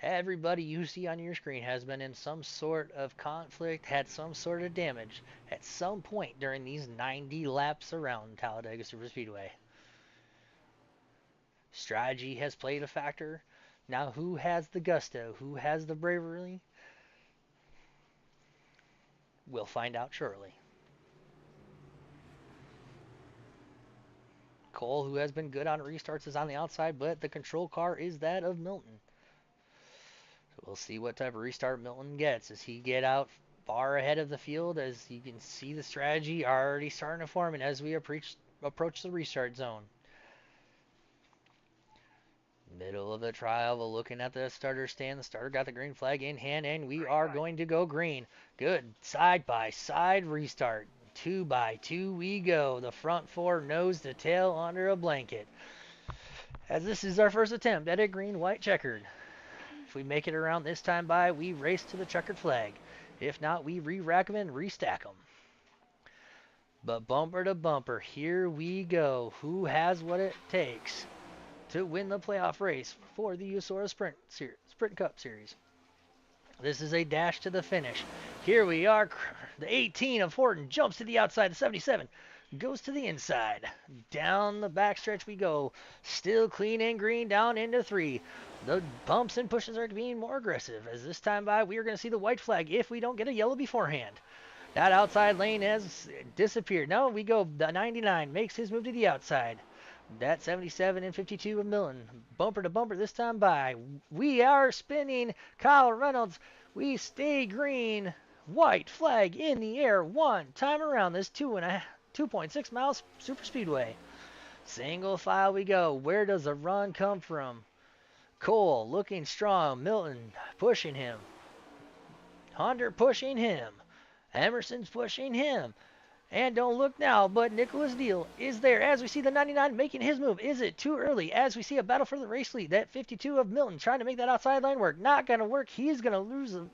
S1: Everybody you see on your screen has been in some sort of conflict, had some sort of damage at some point during these 90 laps around Talladega Superspeedway. Strategy has played a factor. Now, who has the gusto? Who has the bravery? We'll find out shortly. Cole, who has been good on restarts, is on the outside, but the control car is that of Milton. So we'll see what type of restart Milton gets. Does he get out far ahead of the field? As you can see, the strategy already starting to form, and as we approach the restart zone. Middle of the trial, we're looking at the starter stand. The starter got the green flag in hand, and we are going to go green. Good side-by-side restart. 2x2 we go. The front 4 nose to tail under a blanket. As this is our first attempt at a green, white, checkered. If we make it around this time by, we race to the checkered flag. If not, we re-rack them and restack them. But bumper to bumper, here we go. Who has what it takes to win the playoff race for the U.S.O.R.A Sprint Cup Series? This is a dash to the finish. Here we are. The 18 of Horton jumps to the outside. The 77 goes to the inside. Down the backstretch we go. Still clean and green down into 3. The bumps and pushes are being more aggressive. As this time by, we are going to see the white flag if we don't get a yellow beforehand. That outside lane has disappeared. No, we go. The 99 makes his move to the outside. That 77 and 52 of Milton. Bumper to bumper this time by. We are spinning. Kyle Reynolds. We stay green. White flag in the air. One time around this 2.6 miles super speedway. Single file we go. Where does the run come from? Cole looking strong. Milton pushing him. Hunter pushing him. Emerson's pushing him. And don't look now, but Nicholas Deal is there as we see the 99 making his move. Is it too early? As we see a battle for the race lead. That 52 of Milton trying to make that outside line work. Not going to work. He's going to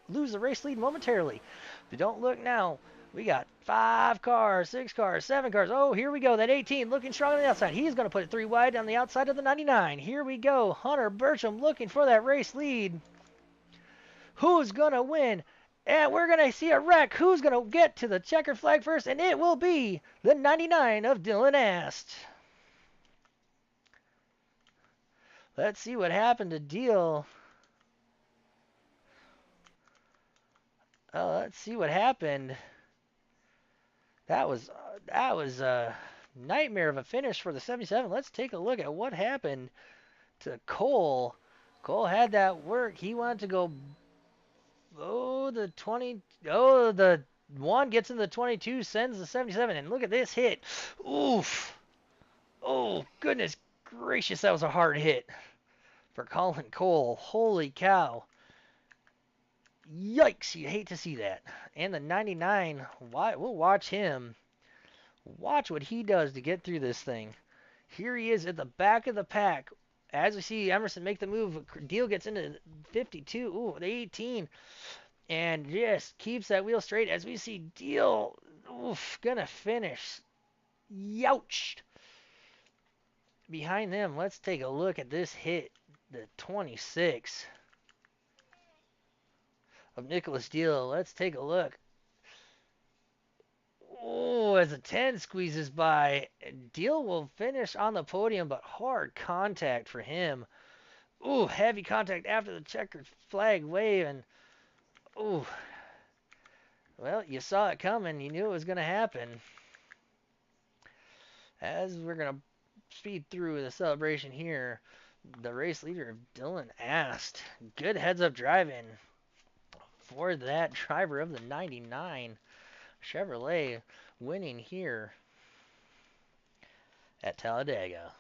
S1: lose the race lead momentarily. But don't look now. We got 5 cars, 6 cars, 7 cars. Oh, here we go. That 18 looking strong on the outside. He's going to put it 3 wide on the outside of the 99. Here we go. Hunter Burcham looking for that race lead. Who's going to win? And we're going to see a wreck. Who's going to get to the checkered flag first? And it will be the 99 of Dylan Ast. Let's see what happened to Deal. Let's see what happened. That was a nightmare of a finish for the 77. Let's take a look at what happened to Cole. Cole had that work. He wanted to go. Oh, the 20. Oh, the 1 gets in the 22, sends the 77. And look at this hit. Oof. Oh, goodness gracious. That was a hard hit for Colin Cole. Holy cow. Yikes. You hate to see that. And the 99, we'll watch him Watch what he does to get through this thing. Here he is at the back of the pack. As we see Emerson make the move, Deal gets into 52, ooh, the 18, and just keeps that wheel straight as we see Deal, oof, gonna finish. Youched. Behind them, let's take a look at this hit. The 26 of Nicholas Deal. Let's take a look. Oh, as a 10 squeezes by, Deal will finish on the podium, but hard contact for him. Ooh, heavy contact after the checkered flag wave, and ooh, well, you saw it coming. You knew it was going to happen. As we're going to speed through the celebration here, the race leader, Dylan Ast. Good heads up driving for that driver of the 99 Chevrolet, winning here at Talladega.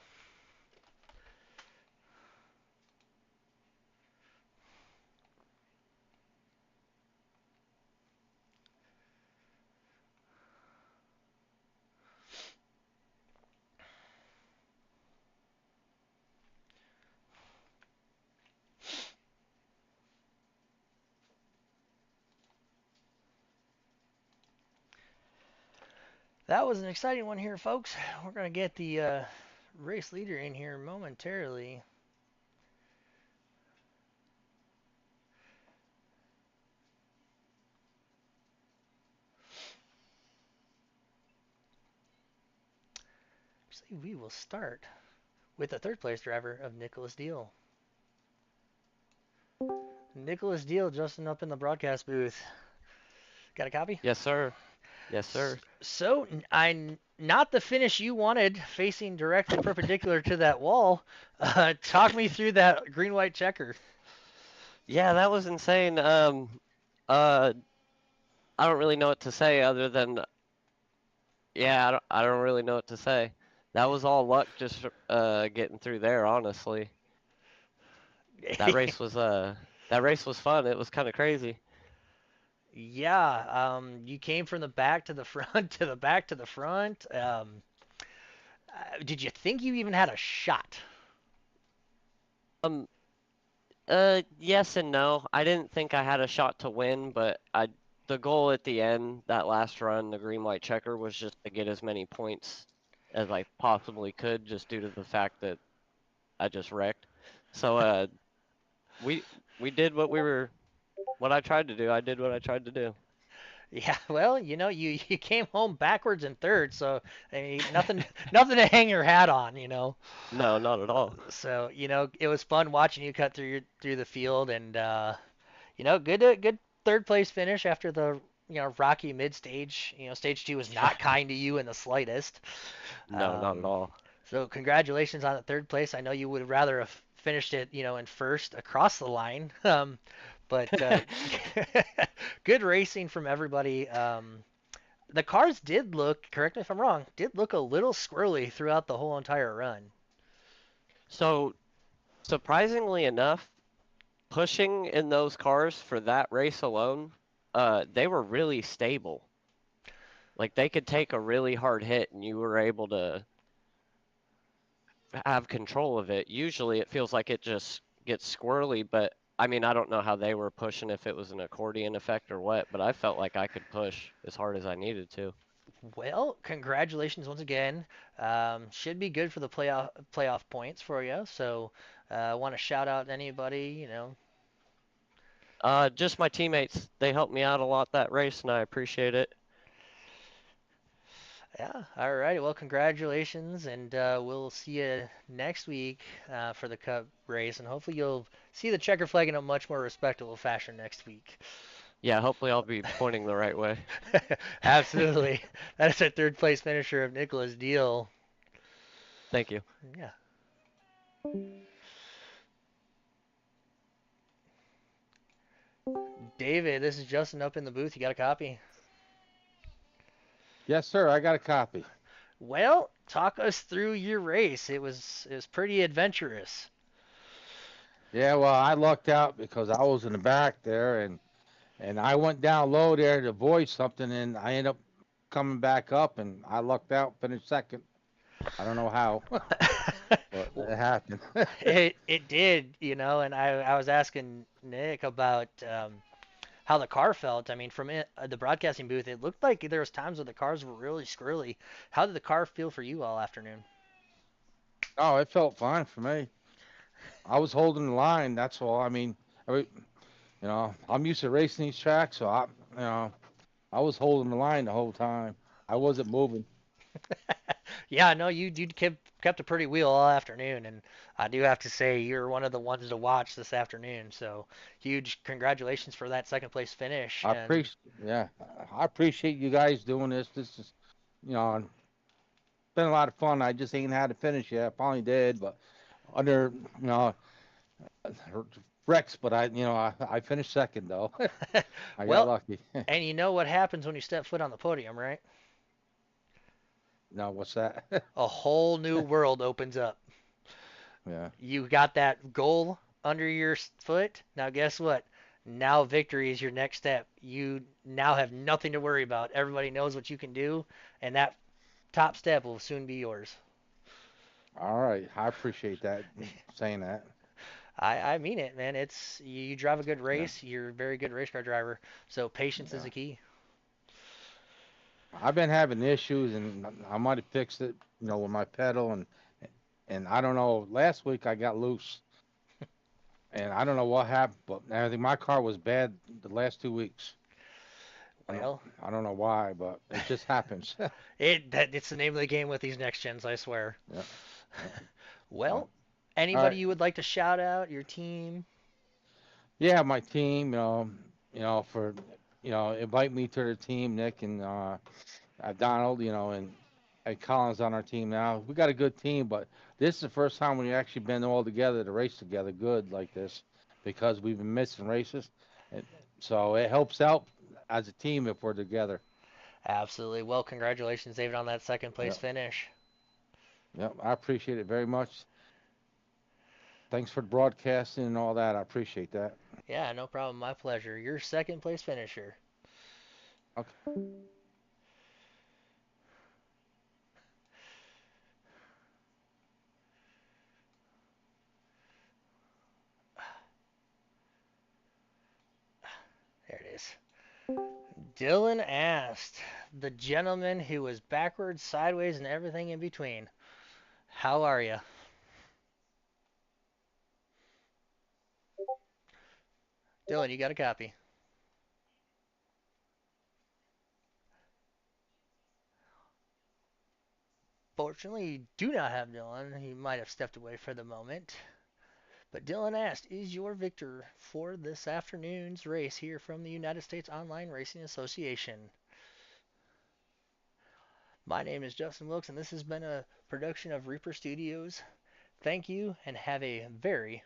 S1: That was an exciting one here, folks. We're going to get the race leader in here momentarily. Actually, we will start with the third place driver of Nicholas Deal. Nicholas Deal, Justin, up in the broadcast booth. Got a copy?
S3: Yes, sir. Yes, sir.
S1: So, I not the finish you wanted, facing directly perpendicular to that wall. Talk me through that green-white checker.
S3: Yeah, that was insane. Uh, I don't really know what to say other than, yeah, I don't really know what to say. That was all luck just getting through there, honestly. That race was fun. It was kind of crazy.
S1: Yeah, you came from the back to the front to the back to the front. Did you think you even had a shot?
S3: Um, yes and no. I didn't think I had a shot to win, but the goal at the end, that last run, the green white checker, was just to get as many points as I possibly could, just due to the fact that I just wrecked. So we we did what I tried to do. I did what I tried to do.
S1: Yeah, well, you came home backwards in third, so I mean, nothing to hang your hat on,
S3: No, not at all.
S1: So, it was fun watching you cut through the field, and good third place finish after the rocky mid stage. Stage two was not kind to you in the slightest.
S3: No, not at
S1: Um,
S3: all.
S1: so congratulations on the third place. I know you would rather have finished it, in first across the line. But good racing from everybody. The cars did look, correct me if I'm wrong, did look a little squirrely throughout the whole entire run.
S3: So surprisingly enough, pushing in those cars for that race alone, they were really stable. Like they could take a really hard hit and you were able to have control of it. Usually it feels like it just gets squirrely, but I mean, I don't know how they were pushing, if it was an accordion effect or what, but I felt like I could push as hard as I needed to.
S1: Well, congratulations once again. Should be good for the playoff points for you. So, I want to shout out anybody.
S3: Just my teammates, they helped me out a lot that race and I appreciate it.
S1: Yeah. All right. Well, congratulations, and we'll see you next week for the Cup race, and hopefully you'll see the checker flag in a much more respectable fashion next week.
S3: Yeah, hopefully I'll be pointing the right way.
S1: Absolutely. That is our third place finisher of Nicholas Deal.
S3: Thank you.
S1: Yeah. David, this is Justin up in the booth. You got a copy?
S4: Yes, sir. I got a copy.
S1: Well, talk us through your race. It was pretty adventurous.
S4: Yeah, well, I lucked out because I was in the back there, and I went down low there to avoid something, and I ended up coming back up, and I lucked out, finished second. I don't know how, but
S1: Well,
S4: it happened.
S1: it did, and I was asking Nick about how the car felt. I mean, from the broadcasting booth, it looked like there was times where the cars were really squirrely. How did the car feel for you all afternoon?
S4: Oh, it felt fine for me. I was holding the line. That's all. I mean, every, I'm used to racing these tracks, so you know, I was holding the line the whole time. I wasn't moving.
S1: Yeah, no, you kept a pretty wheel all afternoon, and I do have to say you're one of the ones to watch this afternoon. So huge congratulations for that second place finish.
S4: I
S1: And
S4: appreciate, yeah, I appreciate you guys doing this. This is, you know, it's been a lot of fun. I just ain't had to finish yet. I finally did, but under, you know, Rex, but I finished second though. I got
S1: well,
S4: lucky.
S1: and you know what happens when you step foot on the podium, right?
S4: No, what's that?
S1: A whole new world opens up.
S4: Yeah.
S1: You got that goal under your foot. Now, guess what? Now, victory is your next step. You now have nothing to worry about. Everybody knows what you can do, and that top step will soon be yours.
S4: All right. I appreciate that saying that.
S1: I mean it, man. You drive a good
S4: Yeah.
S1: race. You're a very good race car driver. So patience is
S4: Yeah.
S1: the key.
S4: I've been having issues, and I might have fixed it, with my pedal, and I don't know. Last week I got loose, and I don't know what happened, but I think my car was bad the last 2 weeks. I don't
S1: Well,
S4: I don't know why, but it just happens.
S1: it's the name of the game with these next gens, I swear.
S4: Yeah. Yeah. So,
S1: Well,
S4: all
S1: anybody
S4: right.
S1: you would like to shout out? Your team?
S4: Yeah, my team, for invite me to the team, Nick and Donald, and Colin's on our team now. We got a good team, but this is the first time we actually been all together to race together good like this because we've been missing races. And so it helps out as a team if we're together.
S1: Absolutely. Well, congratulations, David, on that second place
S4: Yep.
S1: finish.
S4: Yep. I appreciate it very much. Thanks for the broadcasting and all that. I appreciate that.
S1: Yeah, no problem. My pleasure. Your second place finisher.
S4: Okay.
S1: There it is. Dylan asked, the gentleman who was backwards, sideways, and everything in between. How are you? Dylan, you got a copy. Fortunately, you do not have Dylan. He might have stepped away for the moment. But Dylan asked, is your victor for this afternoon's race here from the United States Online Racing Association? My name is Justin Wilkes, and this has been a production of Reaper Studios. Thank you, and have a very